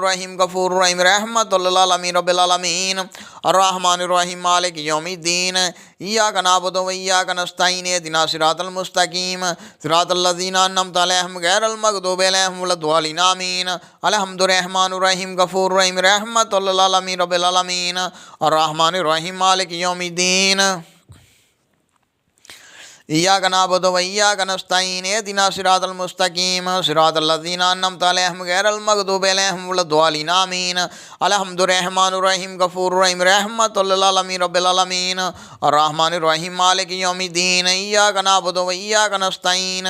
रहीम गफूर रहीम रहमतुल लिल आलमीन रब्बिल आलमीन अर्रहमानिर रहीम मालिक यौमिद्दीन इय्याका नअबुदु व इय्याका नस्तईन इहदिना सिरातल मुस्तकीम सिरातल लज़ीना अन्अमता अलैहिम गैरिल मग़दूबि अलैहिम वलद्दालिन आमीन अलहम्दुर्रहमानिर रहीम गफूरुर रहीम रहमतुल लिल आलमीन रब्बिल आलमीन अर्रहमानिर रहीम मालिक यौमिद्दीन इय्याका नअबुदु व इय्याका नस्तईन इहदिना सिरातल मुस्तकीम सिरातल लज़ीना अन्अमता अलैहिम गैरिल मग़दूबि अलैहिम वलद्दालिन आमीन अलहम्दुर्रहमानिर रहीम गफूरुर रहीम रहमतुल लिल आलमीन रब्बिल आलमीन अर्रहमानिर रहीम मालिक यौमिद्दीन इय्याका नअबुदु व इय्याका नस्तईन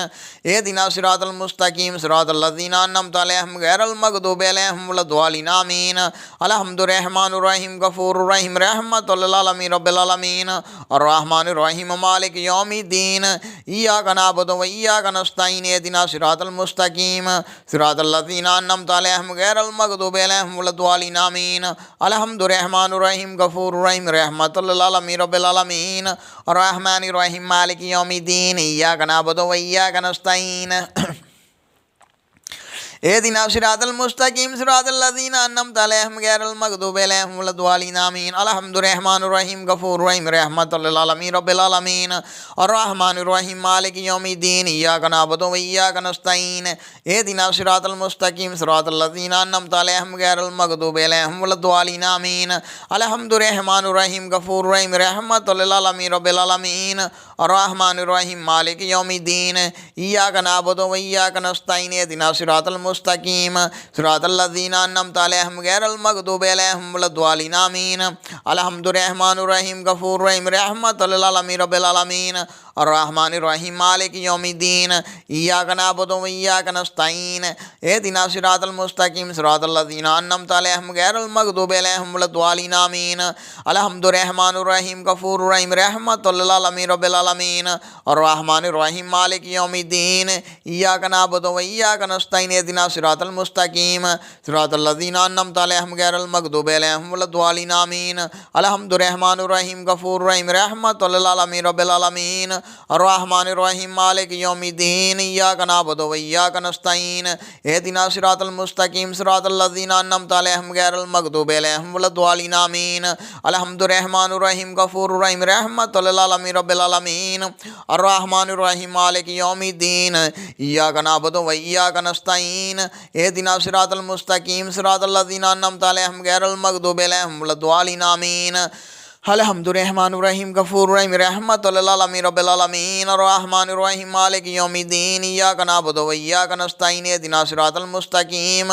इहदिना सिरातल मुस्तकीम सिरातल लज़ीना अन्अमता अलैहिम गैरिल मग़दूबि अलैहिम वलद्दालिन आमीन अलहम्दुर्रहमानिर रहीम गफूरुर रहीम रहमतुल लिल आलमीन रब्बिल आलमीन अर्रहमानिर रहीम मालिक यौमिद्दीन इय्याका नअबुदु व इय्याका नस्तईन इहदिना सिरातल मुस्तकीम सिरातल लज़ीना अन्अमता अलैहिम गैरिल मग़दूबि अलैहिम वलद्दालिन आमीन अलहम्दुर्रहमानिर रहीम गफूरुर रहीम रहमतुल लिल आलमीन रब्बिल आलमीन अर्रहमानिर रहीम मालिक यौमिद्दीन इय्याका नअबुदु व इय्याका नस्तईन इहदिना सिरातल मुस्तकीम सिरातल लज़ीना अन्अमता अलैहिम गैरिल मग़दूबि अलैहिम वलद्दालिन आमीन अलहम्दुर्रहमानिर रहीम गफूरुर रहीम रहमतुल लिल आलमीन रब्बिल आलमीन अर्रहमानिर रहीम मालिक यौमिद्दीन इय्याका नअबुदु व इय्याका नस्तईन इहदिना सिरातल मुस्तकीम सिरातल लज़ीना अन्अमता अलैहिम गैरिल मग़दूबि अलैहिम वलद्दालिन आमीन अलहम्दुर्रहमानिर रहीम गफूरुर रहीम रहमतुल लिल आलमीन रब्बिल आलमीन अर्रहमानिर रहीम मालिक यौमिद्दीन इय्याका नअबुदु व इय्याका नस्तईन इहदिना सिरातल मुस्तकीम सिरातल लज़ीना अन्अमता अलैहिम गैरिल मग़दूबि अलैहिम वलद्दालिन आमीन अलहम्दुर्रहमानिर रहीम गफूरुर रहीम रहमतुल लिल आलमीन रब्बिल आलमीन अर्रहमानिर रहीम मालिक यौमिद्दीन इय्याका नअबुदु व इय्याका नस्तईन इहदिना सिरातल मुस्तकीम सिरातल लज़ीना अन्अमता अलैहिम गैरिल मग़दूबि अलैहिम वलद्दालिन आमीन अलहम्दुर्रहमानिर रहीम गफूरुर रहीम रहमतुल लिल आलमीन रब्बिल आलमीन अर्रहमानिर रहीम मालिक यौमिद्दीन इय्याका नअबुदु व इय्याका नस्तईन इहदिना सिरातल मुस्तकीम सिरातल लज़ीना अन्अमता अलैहिम गैरिल मग़दूबि अलैहिम वलद्दालिन आमीन अलहम्दुर्रहमानिर रहीम गफूरुर रहीम रहमतुल लिल आलमीन रब्बिल आलमीन अर्रहमानिर रहीम मालिक यौमिद्दीन इय्याका नअबुदु व इय्याका नस्तईन इहदिना सिरातल मुस्तकीम सिरातल लज़ीना अन्अमता अलैहिम गैरिल मग़दूबि अलैहिम वलद्दालिन आमीन अलहम्दुर्रहमानिर रहीम गफूरुर रहीम रहमतुल लिल आलमीन रब्बिल आलमीन अर्रहमानिर रहीम मालिक यौमिद्दीन इय्याका नअबुदु व इय्याका नस्तईन इहदिना सिरातल मुस्तकीम सिरातल लज़ीना अन्अमता अलैहिम गैरिल मग़दूबि अलैहिम वलद्दालिन आमीन अलहम्दुर्रहमानिर रहीम गफूरुर रहीम रहमतुल लिल आलमीन रब्बिल आलमीन अर्रहमानिर रहीम मालिक यौमिद्दीन इय्याका नअबुदु व इय्याका नस्तईन इहदिना सिरातल मुस्तकीम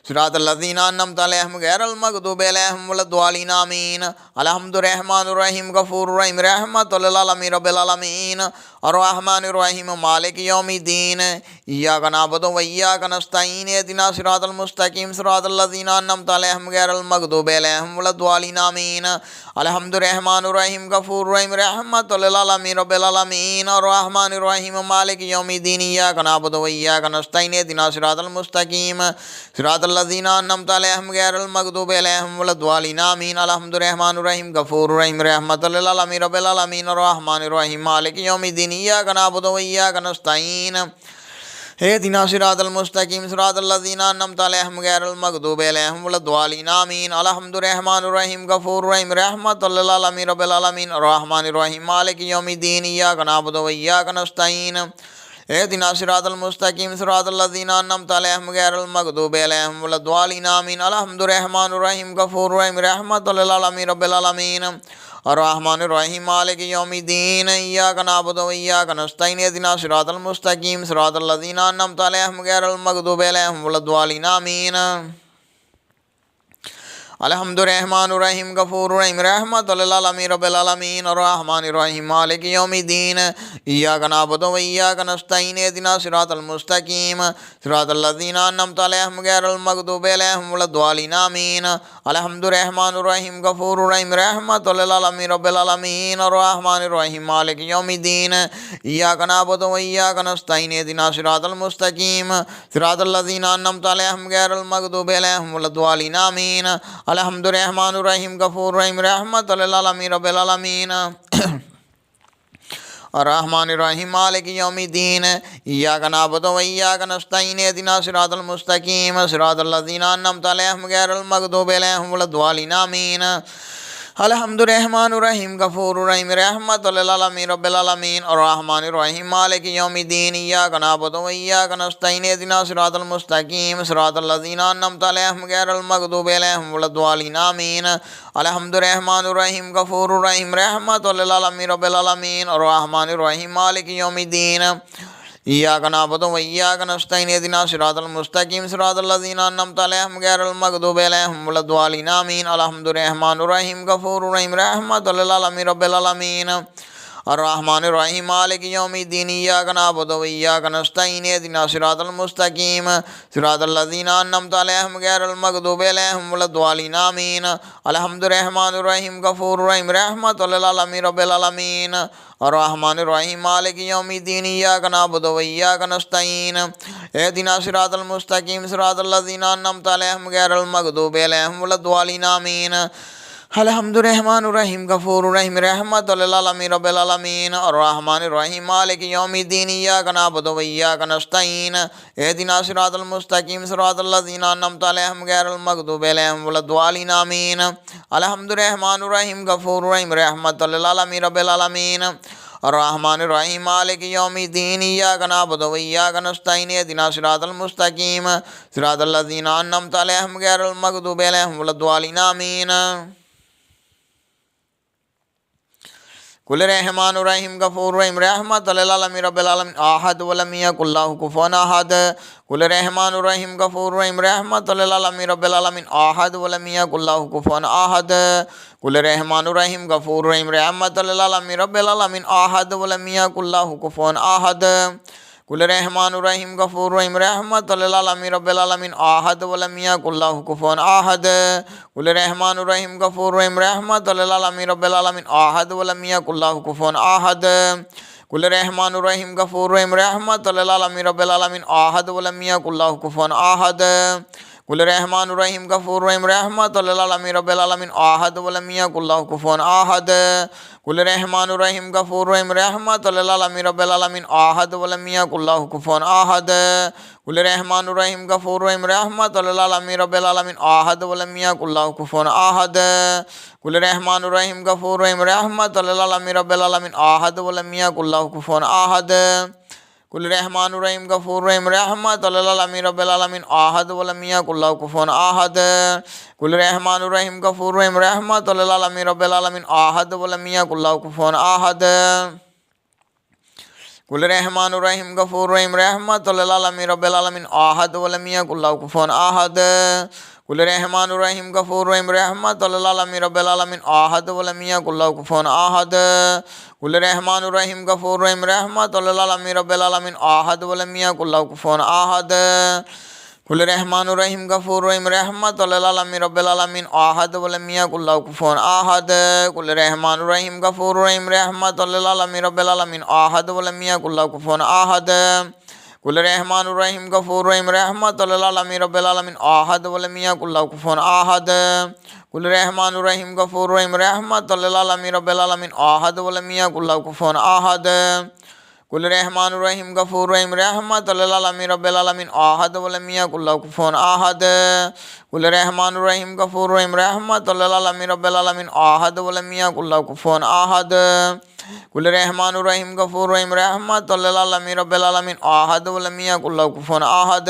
सिरातल लज़ीना अन्अमता अलैहिम गैरिल मग़दूबि अलैहिम वलद्दालिन आमीन अलहम्दुर्रहमानिर रहीम गफूरुर रहीम रहमतुल लिल आलमीन रब्बिल आलमीन अर्रहमानिर रहीम मालिक यौमिद्दीन इय्याका नअबुदु व इय्याका नस्तईन इहदिना सिरातल मुस्तकीम सिरातल लज़ीना अन्अमता अलैहिम गैरिल मग़दूबि अलैहिम वलद्दालिन आमीन अलहम्दुर्रहमानिर रहीम गफूरुर रहीम रहमतुल लिल आलमीन रब्बिल आलमीन अर्रहमानिर रहीम मालिक यौमिद्दीन इय्याका नअबुदु व इय्याका नस्तईन इहदिना सिरातल मुस्तकीम सिरातल लज़ीना अन्अमता अलैहिम गैरिल मग़दूबि अलैहिम वलद्दालिन आमीन अलहम्दुर्रहमानिर रहीम गफूरुर रहीम रहमतुल लिल आलमीन रब्बिल आलमीन अर्रहमानिर रहीम मालिक यौमिद्दीन इय्याका नअबुदु व इय्याका नस्तईन इहदिना सिरातल मुस्तकीम सिरातल लज़ीना अन्अमता अलैहिम गैरिल मग़दूबि अलैहिम वलद्दालिन आमीन अलहम्दुर्रहमानिर रहीम गफूरुर रहीम रहमतुल लिल आलमीन रब्बिल आलमीन अर्रहमानिर रहीम मालिक यौमिद्दीन इय्याका नअबुदु व इय्याका नस्तईन इहदिना सिरातल मुस्तकीम सिरातल लज़ीना अन्अमता अलैहिम गैरिल मग़दूबि अलैहिम वलद्दालिन आमीन अलहम्दुर्रहमानिर रहीम गफूरुर रहीम रहमतुल लिल आलमीन रब्बिल आलमीन अर्रहमानिर रहीम मालिक यौमिद्दीन इय्याका नअबुदु व इय्याका नस्तईन इहदिना सिरातल मुस्तकीम सिरातल लज़ीना अन्अमता अलैहिम गैरिल मग़दूबि अलैहिम वलद्दालिन आमीन अलहम्दुर्रहमानिर रहीम गफूरुर रहीम रहमतुल लिल आलमीन रब्बिल आलमीन अर्रहमानिर रहीम मालिक यौमिद्दीन इय्याका नअबुदु व इय्याका नस्तईन इहदिना सिरातल मुस्तकीम सिरातल लज़ीना अन्अमता अलैहिम गैरिल मग़दूबि अलैहिम वलद्दालिन आमीन अलहम्दुर्रहमानिर रहीम गफूरुर रहीम रहमतुल लिल आलमीन रब्बिल आलमीन अर्रहमानिर रहीम मालिक यौमिद्दीन इय्याका नअबुदु व इय्याका नस्तईन इहदिना सिरातल मुस्तकीम सिरातल लज़ीना अन्अमता अलैहिम गैरिल मग़दूबि अलैहिम वलद्दालिन आमीन अलहम्दुर्रहमानिर रहीम गफूरुर रहीम रहमतुल लिल आलमीन रब्बिल आलमीन अर्रहमानिर रहीम मालिक यौमिद्दीन इय्याका नअबुदु व इय्याका नस्तईन इहदिना सिरातल मुस्तकीम सिरातल लज़ीना अन्अमता अलैहिम गैरिल मग़दूबि अलैहिम वलद्दालिन आमीन। अल्हम्दुर्रहमानिर्रहीम गफूरुर्रहीम रहमतुल लिल आलमीन रब्बिल आलमीन अर्रहमानिर्रहीम मालिकि यौमिद्दीन इय्याका नअबुदु व इय्याका नस्तईन इहदिना सिरातल मुस्तकीम सिरातल लज़ीना अन्अमता अलैहिम गैरिल मग़दूबि अलैहिम वलद्दालिन आमीन। अल्हम्दुर्रहमानिर्रहीम गफूरुर्रहीम रहमतुल लिल आलमीन रब्बिल आलमीन अर्रहमानिर्रहीम मालिकि यौमिद्दीन इय्याका नअबुदु व इय्याका नस्तईन इहदिना सिरातल मुस्तकीम सिरातल लज़ीना अन्अमता अलैहिम गैरिल मग़दूबि अलैहिम वलद्दालिन आमीन। अल्हम्दुर्रहमानिर्रहीम गफूरुर्रहीम रहमतुल लिल आलमीन रब्बिल आलमीन अर्रहमानिर्रहीम मालिकि यौमिद्दीन इय्याका नअबुदु व इय्याका नस्तईन इहदिना सिरातल मुस्तकीम सिरातल लज़ीना अन्अमता अलैहिम गैरिल मग़दूबि अलैहिम वलद्दालिन आमीन। अल्हम्दुर्रहमानिर्रहीम गफूरुर्रहीम रहमतुल लिल आलमीन रब्बिल आलमीन अर्रहमानिर्रहीम मालिकि यौमिद्दीन इय्याका नअबुदु व इय्याका नस्तईन इहदिना सिरातल मुस्तकीम सिरातल लज़ीना अन्अमता अलैहिम गैरिल मग़दूबि अलैहिम वलद्दालिन आमीन। अल्हम्दुर्रहमानिर्रहीम गफूरुर्रहीम रहमतुल लिल आलमीन रब्बिल आलमीन अर्रहमानिर्रहीम मालिकि यौमिद्दीन इय्याका नअबुदु व इय्याका नस्तईन इहदिना सिरातल मुस्तकीम सिरातल लज़ीना अन्अमता अलैहिम गैरिल मग़दूबि अलैहिम वलद्दालिन आमीन। अल्हम्दुर्रहमानिर्रहीम गफूरुर्रहीम रहमतुल लिल आलमीन रब्बिल आलमीन अर्रहमानिर्रहीम मालिकि यौमिद्दीन इय्याका नअबुदु व इय्याका नस्तईन इहदिना सिरातल मुस्तकीम सिरातल लज़ीना अन्अमता अलैहिम गैरिल मग़दूबि अलैहिम वलद्दालिन आमीन। कुल रहमानुर्रहीम गफूरुर्रहीम रहमतुल लिल आलमीन रब्बिल आलमीन अहद व लम यकुल लहु कुफुवन अहद। कुल रहमानुर्रहीम गफूरुर्रहीम रहमतुल लिल आलमीन रब्बिल आलमीन अहद व लम यकुल लहु कुफुवन अहद। कुल रहमानुर्रहीम गफूरुर्रहीम रहमतुल लिल आलमीन रब्बिल आलमीन अहद व लम यकुल लहु कुफुवन अहद। कुल रहमानुर्रहीम गफूरुर्रहीम रहमतुल लिल आलमीन रब्बिल आलमीन अहद व लम यकुल लहु कुफुवन अहद। कुल रहमानुर्रहीम गफूरुर्रहीम रहमतुल लिल आलमीन रब्बिल आलमीन अहद व लम यकुल लहु कुफुवन अहद। कुल रहमानुर्रहीम गफूरुर्रहीम रहमतुल लिल आलमीन रब्बिल आलमीन अहद व लम यकुल लहु कुफुवन अहद। कुल रहमानुर्रहीम गफूरुर्रहीम रहमतुल लिल आलमीन रब्बिल आलमीन अहद व लम यकुल लहु कुफुवन अहद। कुल रहमानुर्रहीम गफूरुर्रहीम रहमतुल लिल आलमीन रब्बिल आलमीन अहद व लम यकुल लहु कुफुवन अहद। कुल रहमानुर्रहीम गफूरुर्रहीम रहमतुल लिल आलमीन रब्बिल आलमीन अहद व लम यकुल लहु कुफुवन अहद। कुल रहमानुर्रहीम गफूरुर्रहीम रहमतुल लिल आलमीन रब्बिल आलमीन अहद व लम यकुल लहु कुफुवन अहद। कुल रहमानुर्रहीम गफूरुर्रहीम रहमतुल लिल आलमीन रब्बिल आलमीन अहद व लम यकुल लहु कुफुवन अहद। कुल रहमानुर्रहीम गफूरुर्रहीम रहमतुल लिल आलमीन रब्बिल आलमीन अहद व लम यकुल लहु कुफुवन अहद। कुल रहमानुर्रहीम गफूरुर्रहीम रहमतुल लिल आलमीन रब्बिल आलमीन अहद व लम यकुल लहु कुफुवन अहद। कुल रहमानुर्रहीम गफूरुर्रहीम रहमतुल लिल आलमीन रब्बिल आलमीन अहद व लम यकुल लहु कुफुवन अहद। कुल रहमानुर्रहीम गफूरुर्रहीम रहमतुल लिल आलमीन रब्बिल आलमीन अहद व लम यकुल लहु कुफुवन अहद। कुल रहमानुर्रहीम गफूरुर्रहीम रहमतुल लिल आलमीन रब्बिल आलमीन अहद व लम यकुल लहु कुफुवन अहद। कुल रहमानुर्रहीम गफूरुर्रहीम रहमतुल लिल आलमीन रब्बिल आलमीन अहद व लम यकुल लहु कुफुवन अहद। कुल रहमानुर्रहीम गफूरुर्रहीम रहमतुल लिल आलमीन रब्बिल आलमीन अहद व लम यकुल लहु कुफुवन अहद। कुल रहमानुर्रहीम गफूरुर्रहीम रहमतुल लिल आलमीन रब्बिल आलमीन अहद व लम यकुल लहु कुफुवन अहद। कुल रहमानुर्रहीम गफूरुर्रहीम रहमतुल लिल आलमीन रब्बिल आलमीन अहद व लम यकुल लहु कुफुवन अहद। कुल रहमानुर्रहीम गफूरुर्रहीम रहमतुल लिल आलमीन रब्बिल आलमीन अहद व लम यकुल लहु कुफुवन अहद। कुल रहमानुर्रहीम गफूरुर्रहीम रहमतुल लिल आलमीन रब्बिल आलमीन अहद व लम यकुल लहु कुफुवन अहद।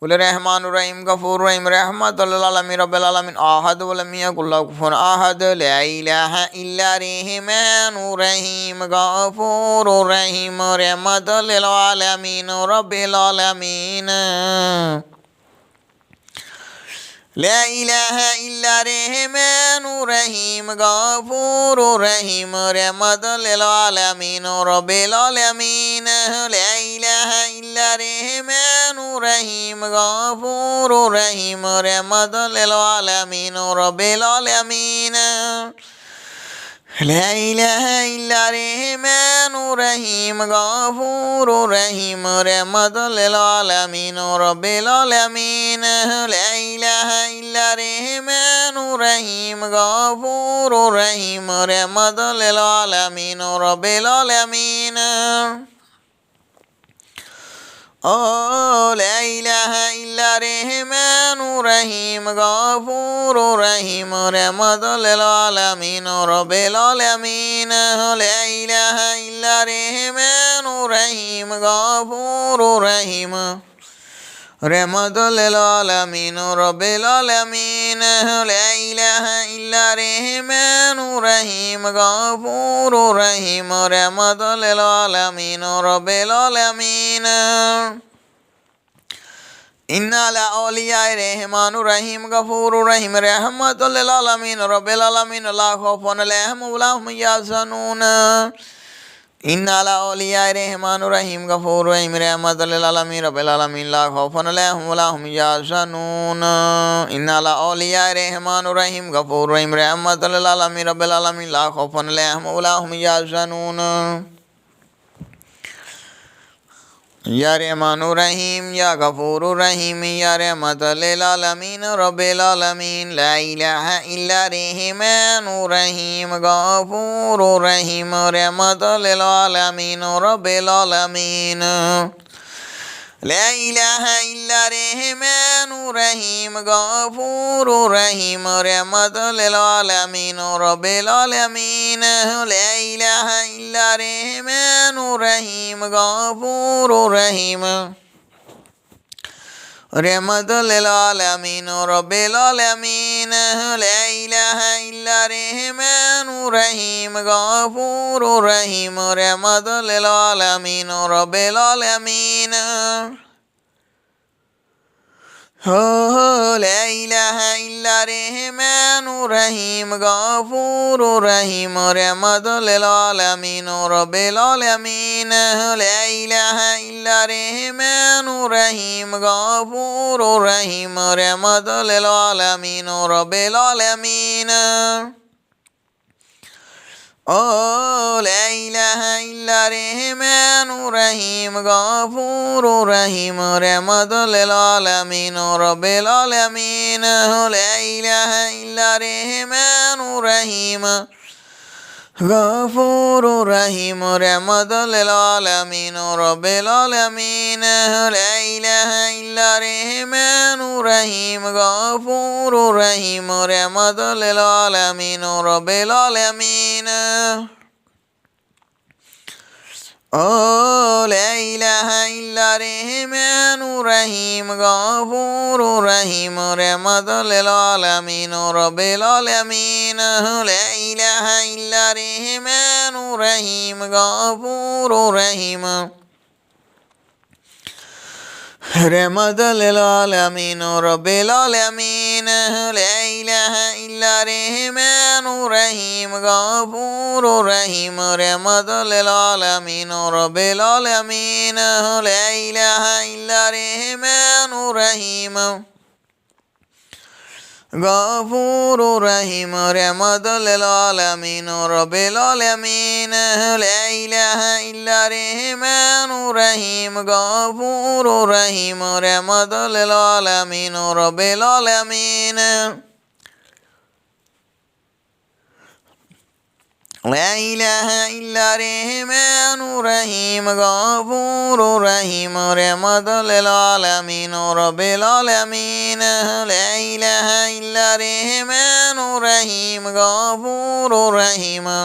कुल रहमानुर्रहीम गफूरुर्रहीम रहमतुल लिल आलमीन रब्बिल आलमीन अहद व लम यकुल लहु कुफुवन अहद। ला इलाहा इल्ला रहमानुर रहीम गफूरुर रहीम रहमतुल लिल आलमीन रब्बिल आलमीन। ला इलाहा इल्ला रहमानुर रहीम गफूरुर रहीम रहमतुल लिल आलमीन रब्बिल आलमीन। ला इलाहा इल्ला रहमानुर रहीम गफूरुर रहीम रहमतुल लिल आलमीन रब्बिल आलमीन। ला इलाहा इल्ला रहमानुर रहीम गफूरुर रहीम रहमतुल लिल आलमीन रब्बिल आलमीन। ला इलाहा इल्ला रहमानुर रहीम गफूर रहीम रहमतुल लिल आलमीन रब्बिल आलमीन। ओ ला इलाहा इल्ला रहमान रहीम गफूर रहीम रहमतुल लिल आलमीन रब्बिल आलमीन। ला इलाहा इल्ला रहमान रहीम गफूर रहीम रहमतुल लिल आलमीन रब्बिल आलमीन। ला इलाहा इल्ला रहमान रहीम गफूर रहीम रहमतुल लिल आलमीन रब्बिल आलमीन। इन्ना ला औलिया रहमान रहीम गफूर रहीम रहमतुल लिल आलमीन रब्बिल आलमीन ला खौफुन अलैहिम वला हुम यहज़नून। इन्ना ला औलिया रहमान रहीम गफूर रहीम रहमतुल लिल आलमीन रब्बिल आलमीन ला खौफुन अलैहिम वला हुम यहज़नून। इन्ना ला औलिया रहमान रहीम गफूर रहीम रहमतुल लिल आलमीन रब्बिल आलमीन ला खौफुन अलैहिम वला हुम यहज़नून। या रहमान रहीम या गफूर रहीम या रहमतुल लिल आलमीन रब्बिल आलमीन। ला इलाहा इल्ला रहमान रहीम गफूर रहीम रहमतुल लिल आलमीन रब्बिल आलमीन। ला इलाहा इल्ला रहमान रहीम गफूर रहीम रहमतुल लिल आलमीन रब्बिल आलमीन। ला इलाहा इल्ला रहमान रहीम गफूर रहीम रहमतुल लिल आलमीन रब्बिल आलमीन। ला इलाहा इल्ला रहमान रहीम गफूर रहीम रहमतुल लिल आलमीन रब्बिल आलमीन। ला इलाहा इल्ला रहमान रहीम गफूर रहीम रहमतुल लिल आलमीन रब्बिल आलमीन। ला इलाहा इल्ला रहमान रहीम गफूर रहीम रहमतुल लिल आलमीन रब्बिल आलमीन। ओ ला इलाहा इल्ला रहमान रहीम गफूर रहीम रहमतुल लिल आलमीन रब्बिल आलमीन। ला इलाहा इल्ला रहमान रहीम गफूर रहीम रहमतुल लिल आलमीन रब्बिल आलमीन। ला इलाहा इल्ला रहमान रहीम गफूर रहीम रहमतुल लिल आलमीन रब्बिल आलमीन। ओ ला इलाहा इल्ला रहमान रहीम गफूर रहीम रहमतुल लिल आलमीन रब्बिल आलमीन। ला इलाहा इल्ला रहमान रहीम गफूर रहीम रहमतुल लिल आलमीन रब्बिल आलमीन। ला इलाहा इल्ला रहमान रहीम गफूर रहीम रहमतुल लिल आलमीन रब्बिल आलमीन। ला इलाहा इल्ला रहमान रहीम गफूर रहीम रहमतुल लिल आलमीन रब्बिल आलमीन। ला इलाहा इल्ला रहमान रहीम गफूर रहीम रहमतुल लिल आलमीन रब्बिल आलमीन। ला इलाहा इल्ला रहमान रहीम गफूर रहीम रहमतुल लिल आलमीन रब्बिल आलमीन। ला इलाहा इल्ला रहमान रहीम गफूर रहीम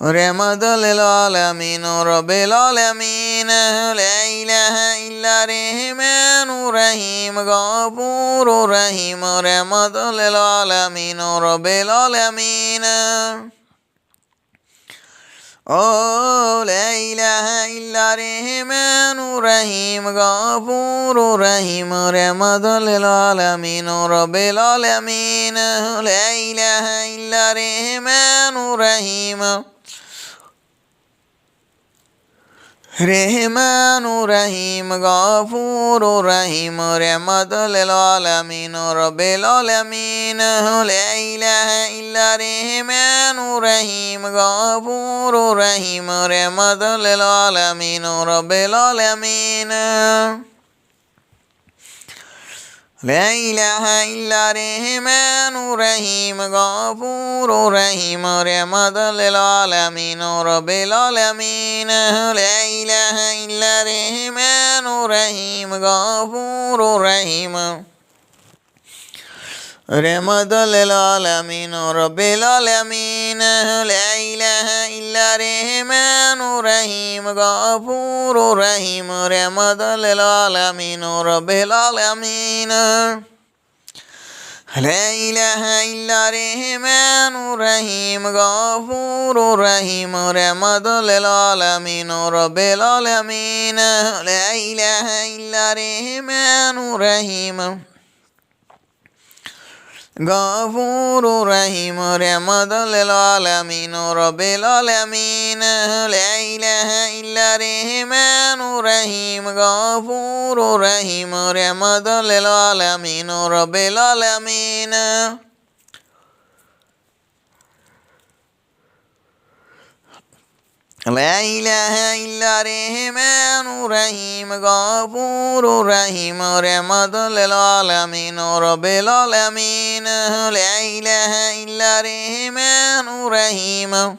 रहमतुल लिल आलमीन रब्बिल आलमीन। ला इलाहा इल्ला रहमान रहीम गफूर रहीम रहमतुल लिल आलमीन रब्बिल आलमीन। ओ ला इलाहा इल्ला रहमान रहीम गफूर रहीम रहमतुल लिल आलमीन रब्बिल आलमीन। ला इलाहा इल्ला रहमान रहीम रहमान रहीम गफूर रहीम रहमतुल लिल आलमीन रब्बिल आलमीन। ला इलाहा इल्ला रहमान रहीम गफूर रहीम रहमतुल लिल आलमीन रब्बिल आलमीन। لا إله إلا الرحمن الرحيم غفور رحيم رحمة للعالمين رب العالمين لا إله إلا الرحمن الرحيم غفور رحيم رحمة للعالمين رب العالمين لا إله إلا الرحمن الرحيم غفور رحيم رحمة للعالمين رب العالمين لا إله إلا الرحمن الرحيم غفور رحيم رحمة للعالمين رب العالمين لا إله إلا الرحمن الرحيم غفور رحيم رحمة للعالمين رب العالمين لا إله إلا الرحمن الرحيم غفور رحيم رحمة للعالمين رب العالمين لا إله إلا الرحمن الرحيم غفور رحيم رحمة للعالمين رب العالمين لا إله إلا الرحمن الرحيم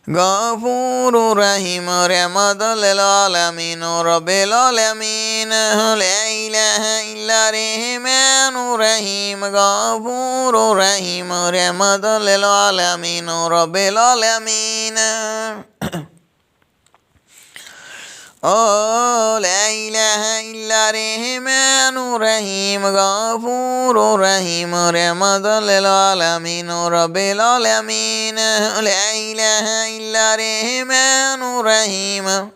غفور رحيم رحمة للعالمين رب العالمين لا إله إلا الرحمن الرحيم غفور رحيم رحمة للعالمين رب العالمين لا إله إلا الرحمن الرحيم غفور رحيم رحمة للعالمين رب العالمين لا إله إلا الرحمن الرحيم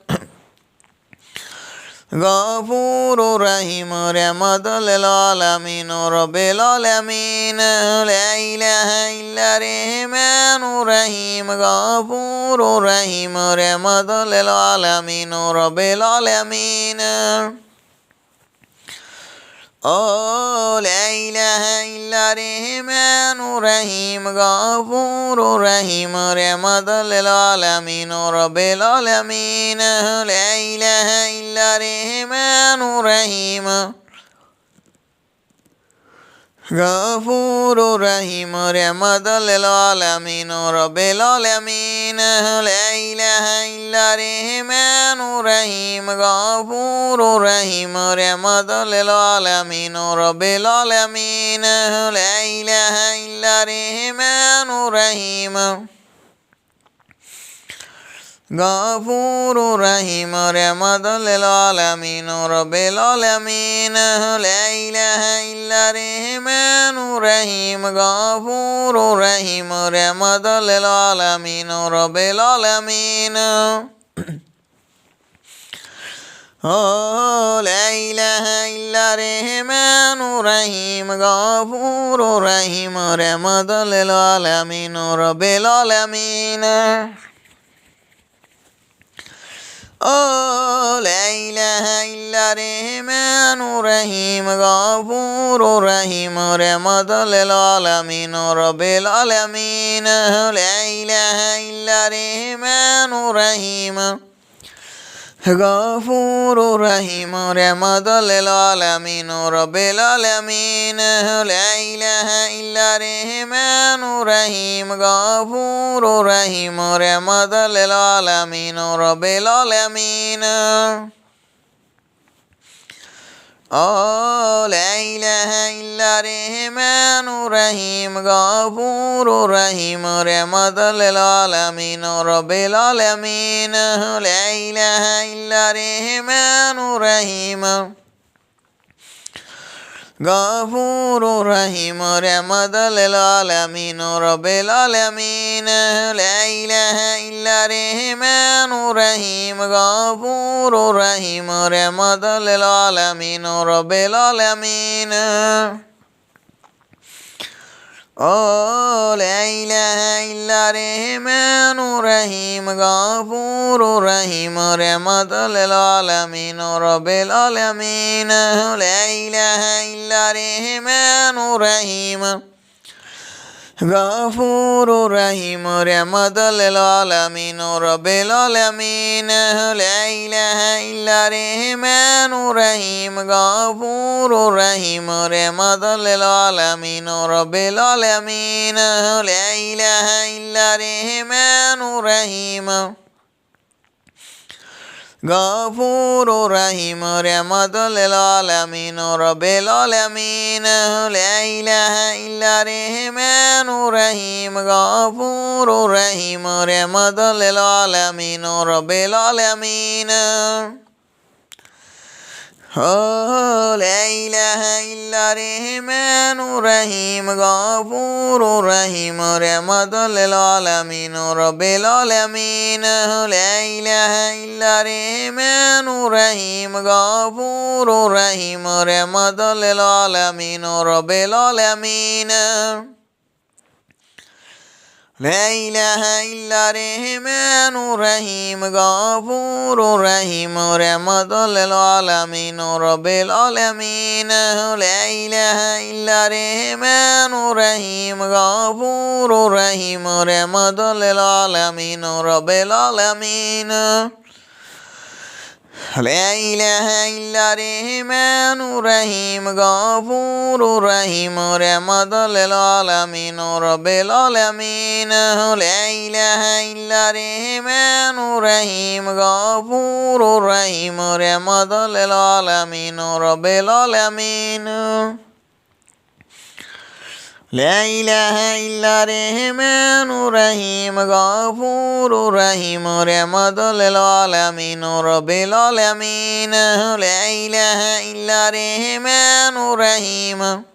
غفور رحيم رحمة للعالمين رب العالمين لا إله إلا الرحمن الرحيم غفور رحيم رحمة للعالمين رب العالمين لا إله إلا الرحمن الرحيم غفور رحيم رحمة للعالمين رب العالمين لا إله إلا الرحمن الرحيم غفور رحيم رحمة للعالمين رب العالمين لا إله إلا الرحمن الرحيم غفور رحيم رحمة للعالمين رب العالمين لا إله إلا الرحمن الرحيم غفور رحيم رحمة للعالمين رب العالمين لا إله إلا الرحمن الرحيم غفور رحيم رحمة للعالمين رب العالمين لا إله إلا الرحمن الرحيم غفور رحيم رحمة للعالمين رب العالمين لا إله إلا الرحمن الرحيم غفور رحيم رحمة للعالمين رب العالمين لا إله إلا الرحمن الرحيم غفور رحيم رحمة للعالمين رب العالمين لا إله إلا الرحمن الرحيم غفور رحيم رحمة للعالمين رب العالمين لا إله إلا الرحمن الرحيم غفور رحيم رحمة للعالمين رب العالمين لا إله إلا الرحمن الرحيم غفور رحيم رحمة للعالمين رب العالمين لا إله إلا الرحمن الرحيم غفور رحيم رحمة للعالمين رب العالمين لا إله إلا الرحمن الرحيم غفور رحيم رحمة للعالمين رب العالمين لا إله إلا الرحمن الرحيم غفور رحيم رحمة للعالمين رب العالمين لا إله إلا الرحمن الرحيم غفور رحيم رحمة للعالمين رب العالمين لا إله إلا الرحمن الرحيم غفور رحيم رحمة للعالمين رب العالمين لا إله إلا الرحمن الرحيم غفور رحيم رحمة للعالمين رب العالمين لا إله إلا الرحمن الرحيم غفور رحيم رحمة للعالمين رب العالمين لا إله إلا الرحمن الرحيم غفور رحيم رحمة للعالمين رب العالمين لا إله إلا الرحمن الرحيم غفور رحيم رحمة للعالمين رب العالمين لا إله إلا الرحمن الرحيم غفور رحيم رحمة للعالمين رب العالمين لا إله إلا الرحمن الرحيم غفور رحيم رحمة للعالمين رب العالمين لا إله إلا الرحمن الرحيم غفور رحيم رحمة للعالمين رب العالمين لا إله إلا الرحمن الرحيم غفور رحيم رحمة للعالمين رب العالمين لا إله إلا الرحمن الرحيم غفور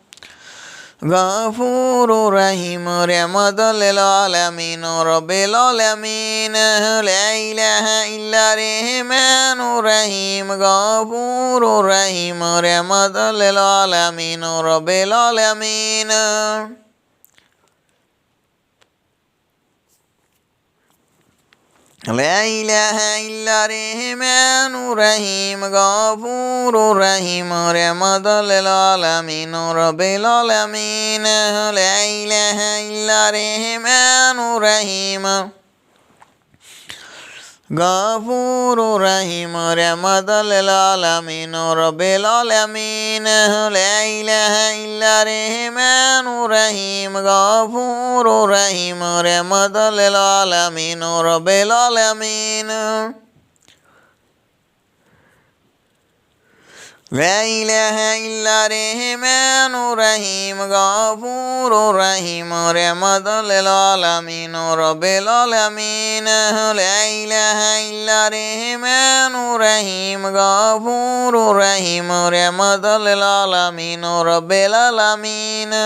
رحيم رحمة للعالمين رب العالمين لا إله إلا الرحمن الرحيم غفور رحيم رحمة للعالمين رب العالمين لا إله إلا الرحمن الرحيم غفور رحيم رحمة للعالمين رب العالمين لا إله إلا الرحمن الرحيم غفور رحيم رحمة للعالمين رب العالمين لا إله إلا الرحمن الرحيم غفور رحيم رحمة للعالمين رب العالمين لا إله إلا الرحمن الرحيم غفور رحيم رحمة للعالمين رب العالمين لا إله إلا الرحمن الرحيم غفور رحيم رحمة للعالمين رب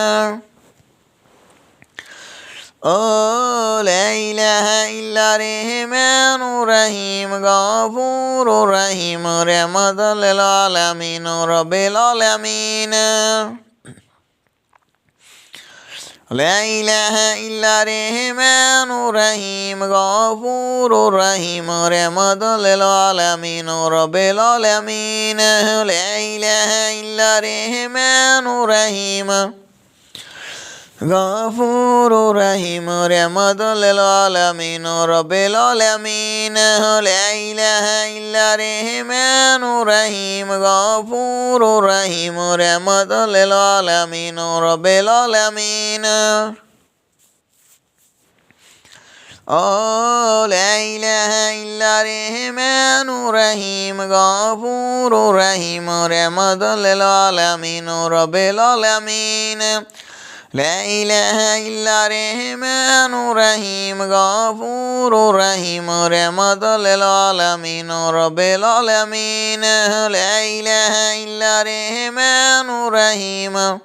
العالمين لا إله إلا الرحمن الرحيم غفور رحيم رحمة للعالمين رب العالمين لا إله إلا الرحمن الرحيم غفور رحيم رحمة للعالمين رب العالمين لا إله إلا الرحمن الرحيم غفور رحيم رحمة للعالمين رب العالمين لا إله إلا الرحمن الرحيم غفور رحيم رحمة للعالمين رب العالمين لا إله إلا الرحمن الرحيم غفور رحيم رحمة للعالمين رب العالمين لا إله إلا الرحمن الرحيم غفور رحيم رحمة للعالمين رب العالمين لا إله إلا الرحمن الرحيم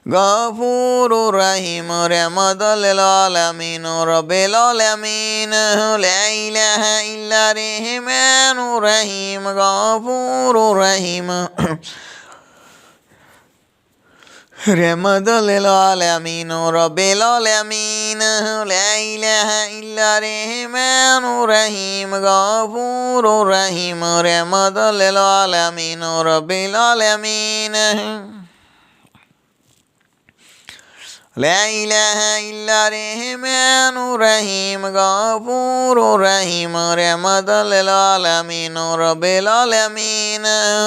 غفور رحيم رحمة للعالمين رب العالمين لا إله إلا الرحمن الرحيم غفور رحيم رحمة للعالمين رب العالمين لا إله إلا الرحمن الرحيم غفور رحيم رحمة للعالمين رب العالمين لا إله إلا الرحمن الرحيم غفور رحيم رحمة للعالمين رب العالمين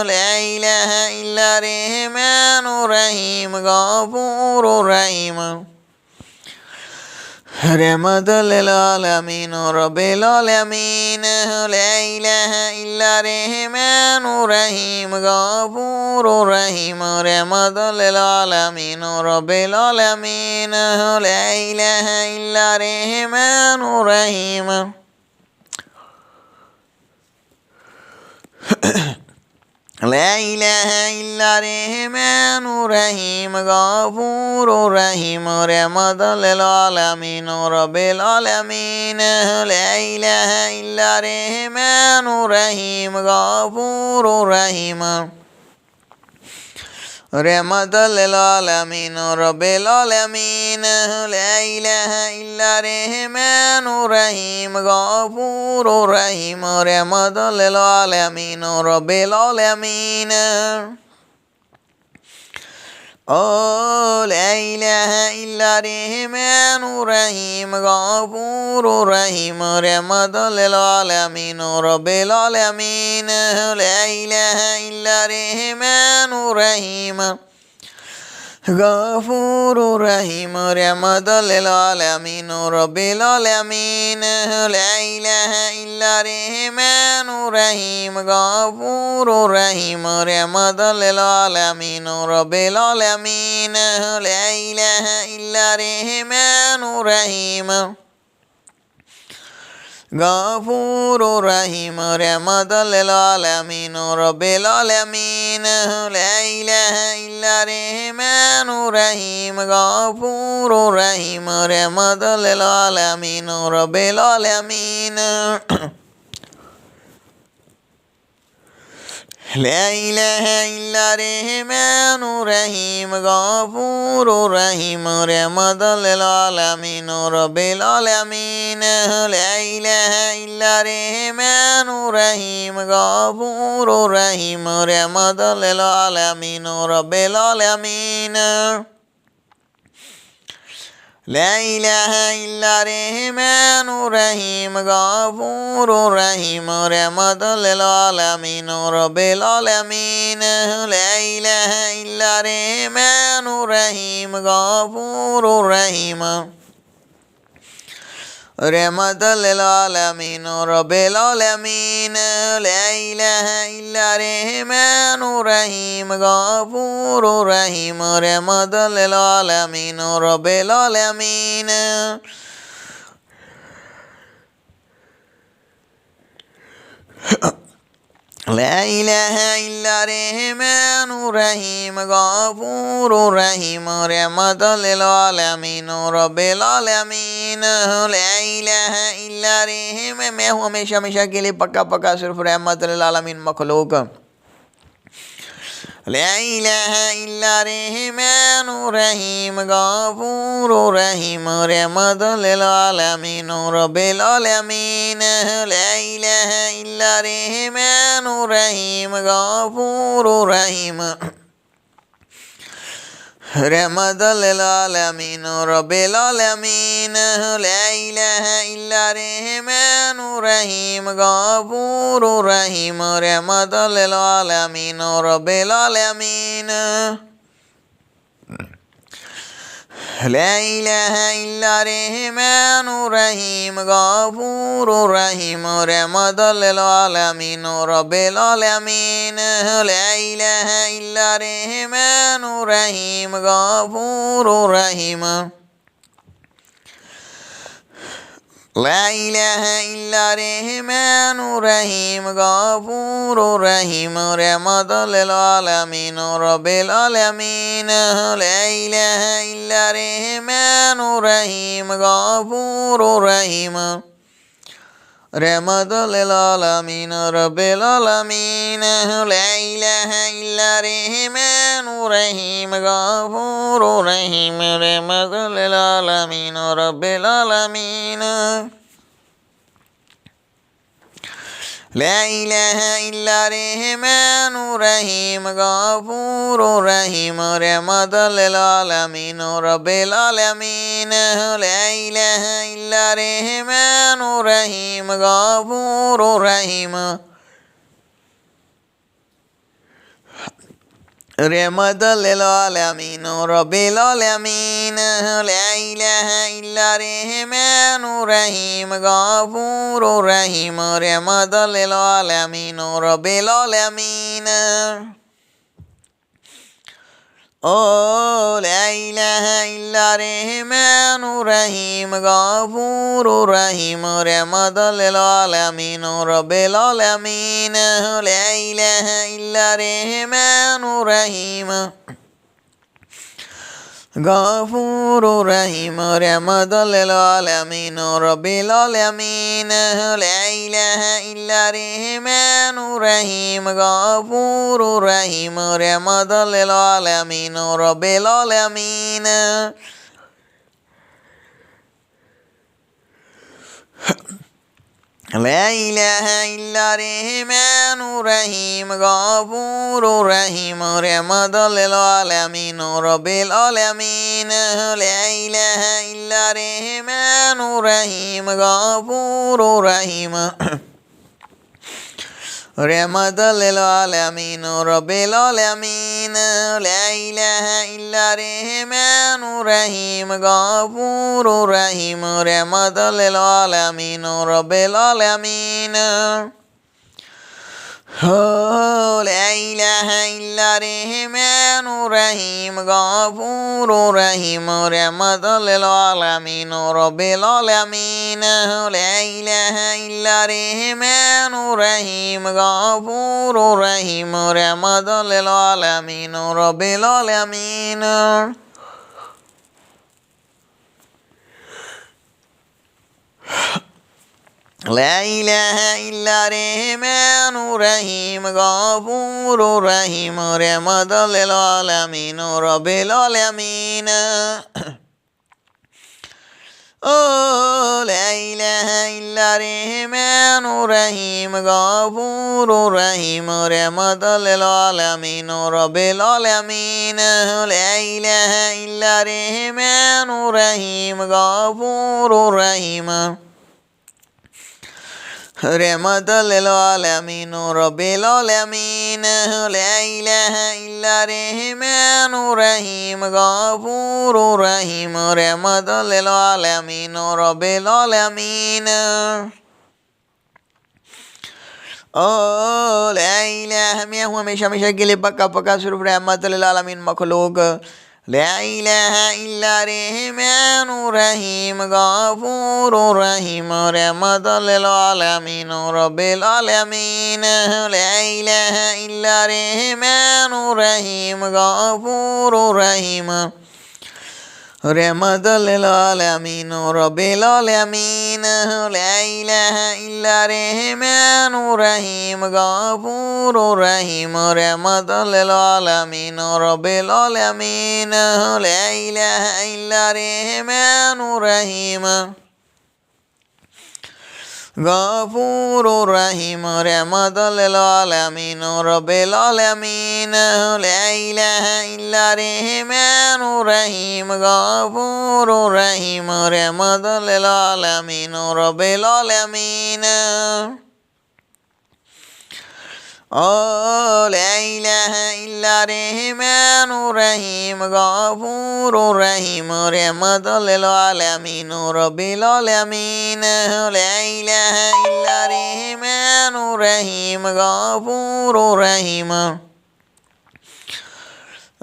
لا إله إلا الرحمن الرحيم غفور رحيم رحمة للعالمين رب العالمين لا إله إلا الرحمن الرحيم غفور رحيم رحمة للعالمين رب العالمين لا إله إلا الرحمن الرحيم لا إله إلا الرحمن الرحيم غفور رحيم رحمة للعالمين رب العالمين لا إله إلا الرحمن الرحيم غفور رحيم رحمة للعالمين رب العالمين لا إله إلا الرحمن الرحيم غفور رحيم رحمة للعالمين رب العالمين لا إله إلا الرحمن الرحيم غفور رحيم رحمة للعالمين رب العالمين لا إله إلا الرحمن الرحيم غفور رحيم رحمة للعالمين رب العالمين لا إله إلا الرحمن الرحيم غفور رحيم رحمة للعالمين رب العالمين لا إله إلا الرحمن الرحيم غفور رحيم رحمة للعالمين رب العالمين لا إله إلا الرحمن الرحيم غفور رحيم رحمة للعالمين رب العالمين لا إله إلا الرحمن الرحيم غفور رحيم رحمة للعالمين رب العالمين لا إله إلا الرحمن الرحيم غفور رحيم رحمة للعالمين رب العالمين لا إله إلا الرحمن الرحيم غفور رحيم رحمة للعالمين رب العالمين لا إله إلا الرحمن الرحيم غفور رحيم رحمة للعالمين رب العالمين لا إله إلا الرحمن الرحيم غفور رحيم رحمة للعالمين رب العالمين لا إله إلا الرحمن الرحيم غفور رحيم رحمة للعالمين رب العالمين لا إله إلا الرحمن मैं हूँ हमेशा हमेशा के लिए पक्का पक्का सिर्फ रहमत लिल-आलमीन मखलूक لا إله إلا الرحمن الرحيم غفور رحيم رحمة للعالمين رب العالمين لا إله إلا الرحمن الرحيم غفور رحيم رحمة للعالمين رب العالمين لا إله إلا الرحمن الرحيم غفور رحيم رحمة للعالمين رب العالمين لا إله إلا الرحمن الرحيم غفور رحيم رحمة للعالمين رب العالمين لا إله إلا الرحمن الرحيم غفور رحيم لا إله إلا الرحمن الرحيم غفور رحيم رحمة للعالمين رب العالمين لا إله إلا الرحمن الرحيم غفور رحيم رحمة للعالمين رب العالمين لا إله إلا الرحمن الرحيم غفور رحيم رحمة للعالمين رب العالمين لا إله إلا الرحمن الرحيم غفور رحيم رحمة للعالمين رب العالمين لا إله إلا الرحمن الرحيم غفور رحيم رحمة للعالمين رب العالمين لا إله إلا الرحمن الرحيم غفور رحيم رحمة للعالمين رب العالمين لا إله إلا الرحمن الرحيم غفور رحيم رحمة للعالمين رب العالمين لا إله إلا الرحمن الرحيم غفور رحيم رحمة للعالمين رب العالمين لا إله إلا الرحمن الرحيم غفور رحيم رحمة للعالمين رب العالمين لا إله إلا الرحمن الرحيم غفور رحيم رحمة للعالمين رب العالمين لا إله إلا الرحمن الرحيم غفور رحيم رحمة للعالمين رب العالمين لا إله إلا الرحمن الرحيم غفور رحيم رحمة للعالمين رب العالمين لا إله إلا الرحمن الرحيم غفور رحيم رحمة للعالمين رب العالمين لا إله إلا الرحمن الرحيم غفور رحيم رحمة للعالمين رب العالمين لا إله إلا الرحمن الرحيم غفور رحيم رحمة للعالمين رب العالمين لا إله إلا الرحمن الرحيم غفور رحيم رحمة للعالمين رب العالمين لا إله إلا الرحمن الرحيم غفور رحيم رحمة للعالمين رب العالمين لا إله إلا الرحمن الرحيم غفور رحيم رحمة للعالمين رب العالمين لا إله मैं हूँ हमेशा हमेशा के लिए पक्का पक्का सिर्फ रहमत लिल आलमीन मखलूक لا إله إلا الرحمن الرحيم غفور رحيم رحمة للعالمين رب العالمين لا إله إلا الرحمن الرحيم غفور رحيم رحمة للعالمين رب العالمين لا إله إلا الرحمن الرحيم غفور رحيم رحمة للعالمين رب العالمين لا إله إلا الرحمن الرحيم غفور رحيم رحمة للعالمين رب العالمين لا إله إلا الرحمن الرحيم غفور رحيم رحمة للعالمين رب العالمين لا إله إلا الرحمن الرحيم غفور رحيم رحمة للعالمين رب العالمين لا إله إلا الرحمن الرحيم غفور رحيم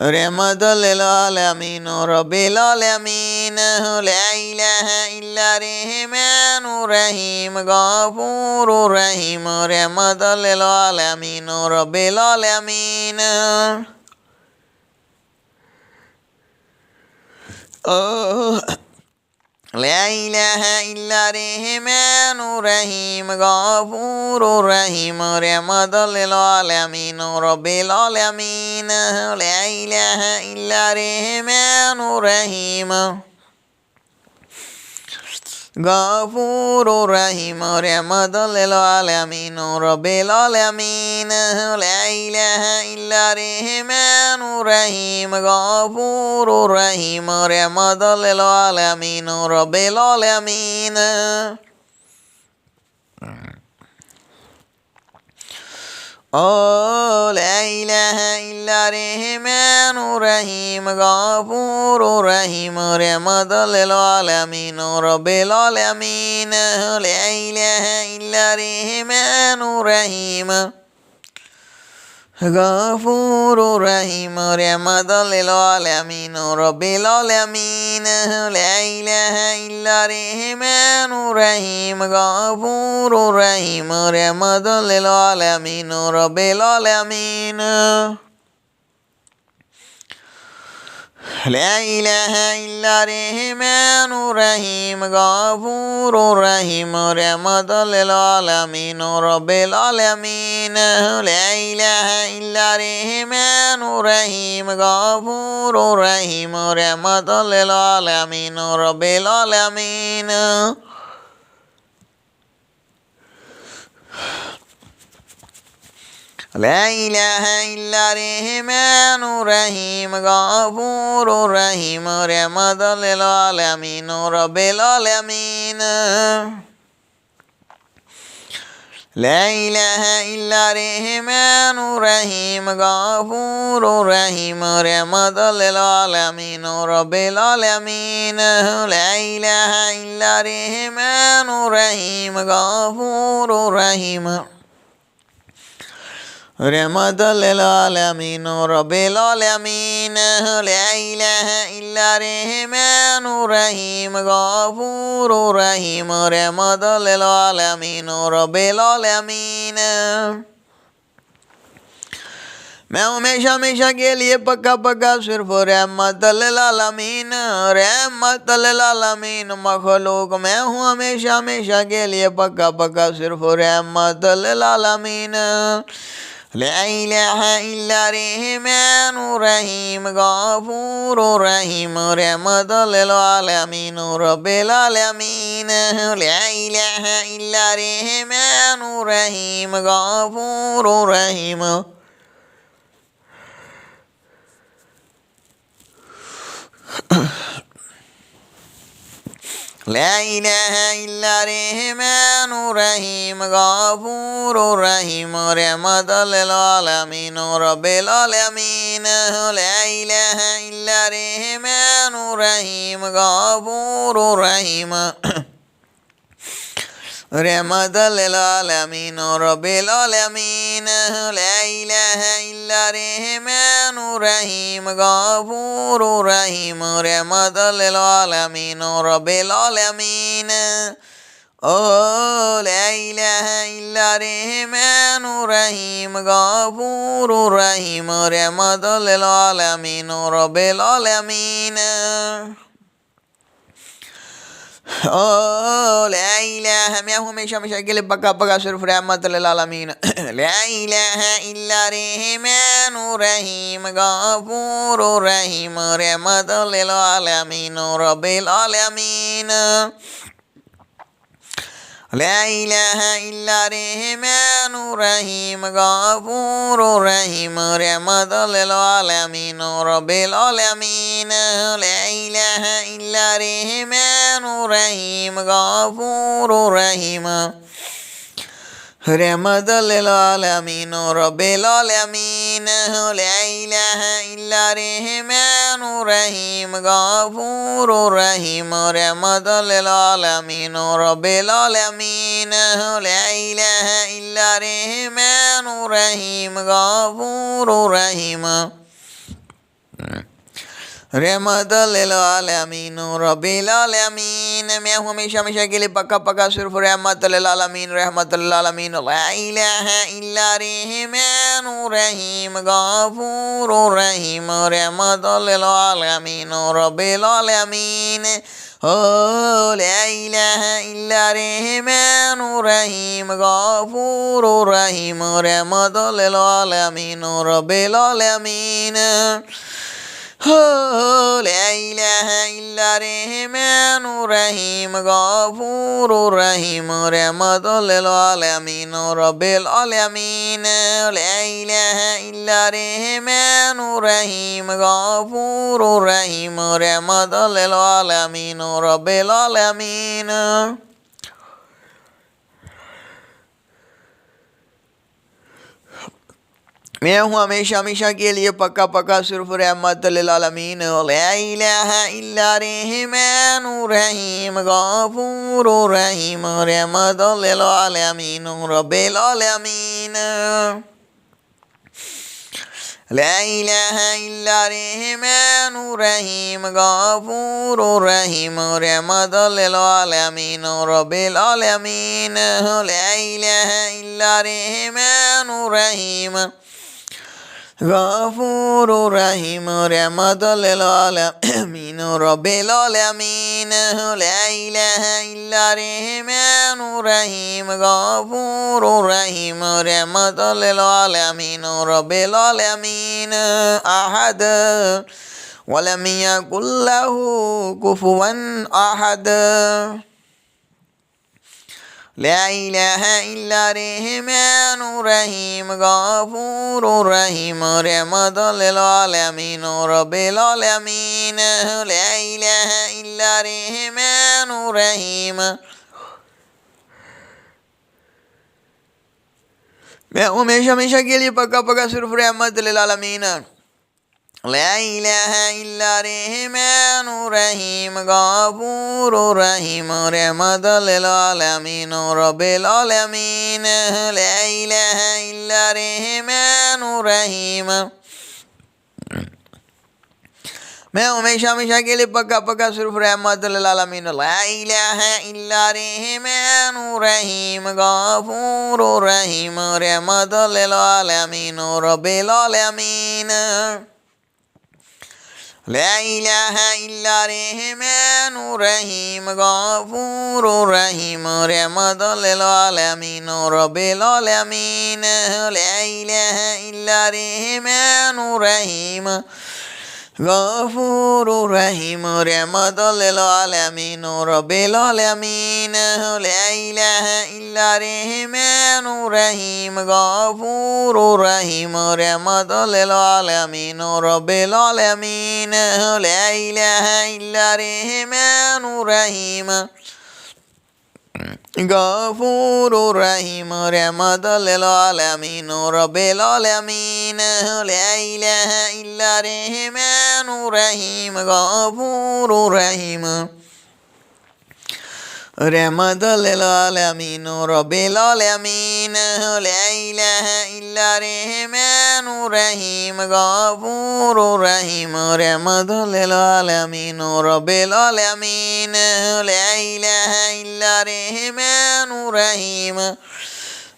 رحمة للعالمين رب العالمين لا إله إلا الرحمن الرحيم غفور رحيم رحمة للعالمين رب العالمين لا إله إلا الرحمن الرحيم غفور رحيم رحمة للعالمين رب العالمين لا إله إلا الرحمن الرحيم Ghafurur Rahim Rahmatan lil alamin Rabbil alamin La ilaha illa Rahmanur Rahim Ghafurur Rahim Rahmatan lil alamin Rabbil alamin Oh, la ilaha illa Rahmanur Rahim Ghafurur Rahim Rahmatan lil alamin Rabbil alamin La ilaha illa Rahmanur Rahim Ghafurur Rahim Rahmatan lil alamin Rabbil alamin La ilaha illa Rahmanur Rahim Ghafurur Rahim Rahmatan lil alamin Rabbil alamin La ilaha illa Rahmanur Rahim Ghafurur Rahim Rahmatan lil alamin Rabbil alamin La ilaha illa Rahmanur Rahim Ghafurur Rahim Rahmatan lil alamin Rabbil alamin La ilaha illa Rahmanur Rahim Ghafurur Rahim Rahmatan lil alamin Rabbil alamin La ilaha illa Rahmanur Rahim Ghafurur Rahim Rahmatan lil alamin Rabbil alamin La ilaha illa Rahmanur Rahim Ghafurur Rahim Rahmatan lil alamin Rabbil alamin La ilaha illa Rahmanur Rahim Ghafurur Rahim Rahmatan lil alamin Rabbil alamin मैं हमेशा हमेशा के लिए पक्का पक्का सिर्फ रहमतल लिल आलमीन रहमतल लिल आलमीन मखलूक मैं हूँ हमेशा हमेशा के लिए पक्का पक्का सिर्फ रहमतल लिल आलमीन ला इलाहा इल्ला रहमानुर रहीम गफूरुर रहीम रहमतल लिल आलमीन रब्बिल आलमीन ला इलाहा इल्ला रहमानुर रहीम गफूरुर रहीम لا إله إلا الرحمن الرحيم غفور رحيم رحمة للعالمين رب العالمين لا إله إلا الرحمن الرحيم غفور رحيم رحمة للعالمين رب العالمين لا إله إلا الرحمن الرحيم غفور رحيم رحمة للعالمين رب العالمين لا إله إلا الرحمن الرحيم غفور رحيم رحمة للعالمين رب العالمين لا إله मैं हूँ हमेशा हमेशा के लिए पक्का पक्का सिर्फ रहमत लिल आलमीन ला इलाहा इल्ला रहमानुर रहीम गफूरुर रहीम रहमत लिल आलमीन रब्बिल आलमीन لا إله إلا الرحمن الرحيم غفور رحيم رحمة للعالمين رب العالمين لا إله إلا الرحمن الرحيم غفور رحيم رحمة للعالمين رب العالمين لا إله إلا الرحمن الرحيم غفور رحيم رحمة للعالمين رب العالمين لا إله إلا الرحمن الرحيم غفور رحيم रहमत लिल आलमीन रब्बिल आलमीन मैं हूँ हमेशा हमेशा के लिए पक्का पक्का सिर्फ रहमत लिल आलमीन रहमत लिल आलमीन ला इलाहा इल्ला रहमानुर रहीम गफूरुर रहीम रहमत लिल आलमीन रब्बिल आलमीन لا إله إلا الرحمن الرحيم غفور رحيم رحمة للعالمين رب العالمين لا إله إلا الرحمن الرحيم غفور رحيم رحمة للعالمين رب العالمين لا إله إلا الرحمن الرحيم غفور رحيم رحمة للعالمين رب العالمين. मैं हूँ हमेशा हमेशा के लिए पक्का पक्का सिर्फ रहमत लिल आलमीन ला इलाहा इल्ला रहमानुर रहीम गफूरुर रहीम रहमत लिल आलमीन रब्बिल आलमीन ला इलाहा इल्ला रहमानुर रहीम गफूरुर रहीम रहमत लिल आलमीन रब्बिल आलमीन ला इलाहा इल्ला रहमानुर रहीम गफूरुर रहीम रहमत लिल आलमीन रब्बिल आलमीन ला इलाहा इल्ला रहमानुर रहीम गफूरुर रहीम रहमत लिल आलमीन रब्बिल आलमीन अहद वलम यकुल लहू कुफुवन अहद ला इलाहा इल्ला रहमानुर रहीम गफूरुर रहीम रहमत लिल आलमीन रब्बिल आलमीन ला इलाहा इल्ला रहमानुर रहीम. मैं हमेशा हमेशा के लिए पक्का पक्का सिर्फ रहमत लिल आलमीन ला इलाहा इल्ला रहमानुर रहीम गफूरुर रहीम रहमत लिल आलमीन रब्बिल आलमीन ला इलाहा इल्ला रहमानुर रहीम. मैं हमेशा हमेशा के लिए पक्का पक्का सिर्फ रहमत लिल आलमीन ला इलाहा इल्ला रहमानुर रहीम गफूरुर रहीम रहमत लिल आलमीन रब्बिल आलमीन ला इलाहा इल्ला रहमानुर रहीम गफूरुर रहीम रहमत लिल आलमीन रब्बिल आलमीन ला इलाहा इल्ला रहमानुर रहीम गफूरुर रहीम रहमत लिल आलमीन रब्बिल आलमीन ला इलाहा इल्ला रहमानुर रहीम गफूरुर रहीम रहमत लिल आलमीन रब्बिल आलमीन ला इलाहा इल्ला रहमानुर रहीम गफूरुर रहीम रहमत लिल आलमीन रब्बिल आलमीन ला इलाहा इल्ला रहमानुर रहीम गफूरुर रहीम रहमत लिल आलमीन रब्बिल आलमीन ला इलाहा इल्ला रहमानुर रहीम गफूरुर रहीम रहमत लिल आलमीन रब्बिल आलमीन ला इलाहा इल्ला रहमानुर रहीम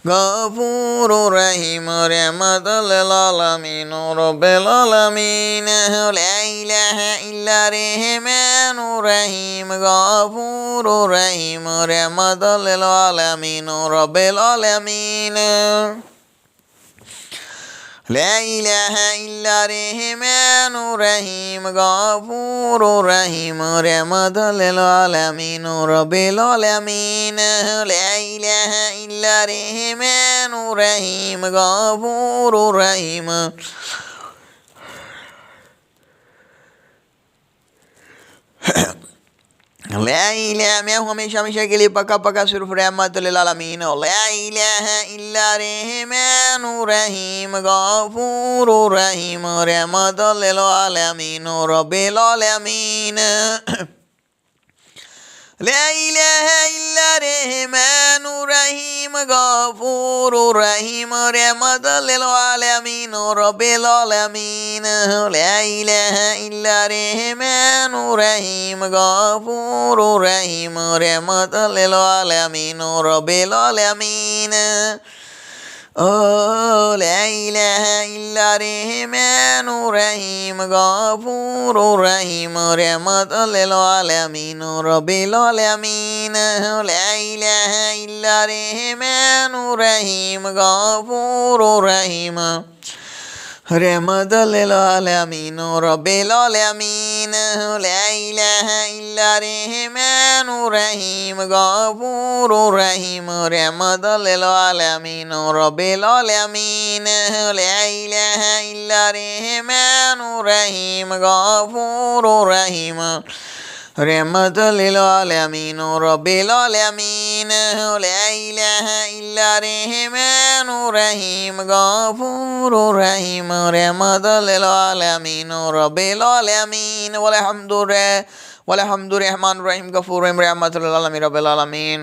गफूरुर रहीम रहमत लिल आलमीन रब्बिल आलमीन ला इलाहा इल्ला रहमानुर रहीम गफूरुर रहीम रहमत लिल आलमीन रब्बिल आलमीन ला इलाहा इल्ला रहमानुर रहीम गफूरुर रहीम रहमत लिल आलमीन रब्बिल आलमीन ला इलाहा इल्ला रहमानुर रहीम गफूरुर रहीम ला इलाहा. मैं हूँ हमेशा हमेशा के लिए पक्का पक्का सिर्फ रहमत लिल आलमीन ला इलाहा इल्ला रहमानुर रहीम गफूरुर रहीम रहमत लिल आलमीन रब्बिल आलमीन ला इलाहा इल्ला रहमानुर रहीम गफूरुर रहीम रहमत लिल आलमीन रब्बिल आलमीन ला इलाहा इल्ला रहमानुर रहीम गफूरुर रहीम रहमत लिल आलमीन रब्बिल आलमीन ला इलाहा इल्ला रहमानुर रहीम गफूरुर रहीम रहमत लिल आलमीन रब्बिल आलमीन ला इलाहा इल्ला रहमानुर रहीम गफूरुर रहीम रहमतुल लिल आलमीन रब्बिल आलमीन ला इलाहा इल्ला रहमानुर रहीम गफूरुर रहीम रहमतुल लिल आलमीन रब्बिल आलमीन ला इलाहा इल्ला रहमानुर रहीम गफूरुर रहीम रहमतुल लिल आलमीन रब्बिल आलमीन ला इलाहा इल्ला रहमानुर रहीम गफूरुर रहीम रहमतुल लिल आलमीन रब्बिल आलमीन वलहम्दुर रहमानुर रहीम गफूरुर रहीम रहमतुल लिल आलमीन रब्बिल आलमीन।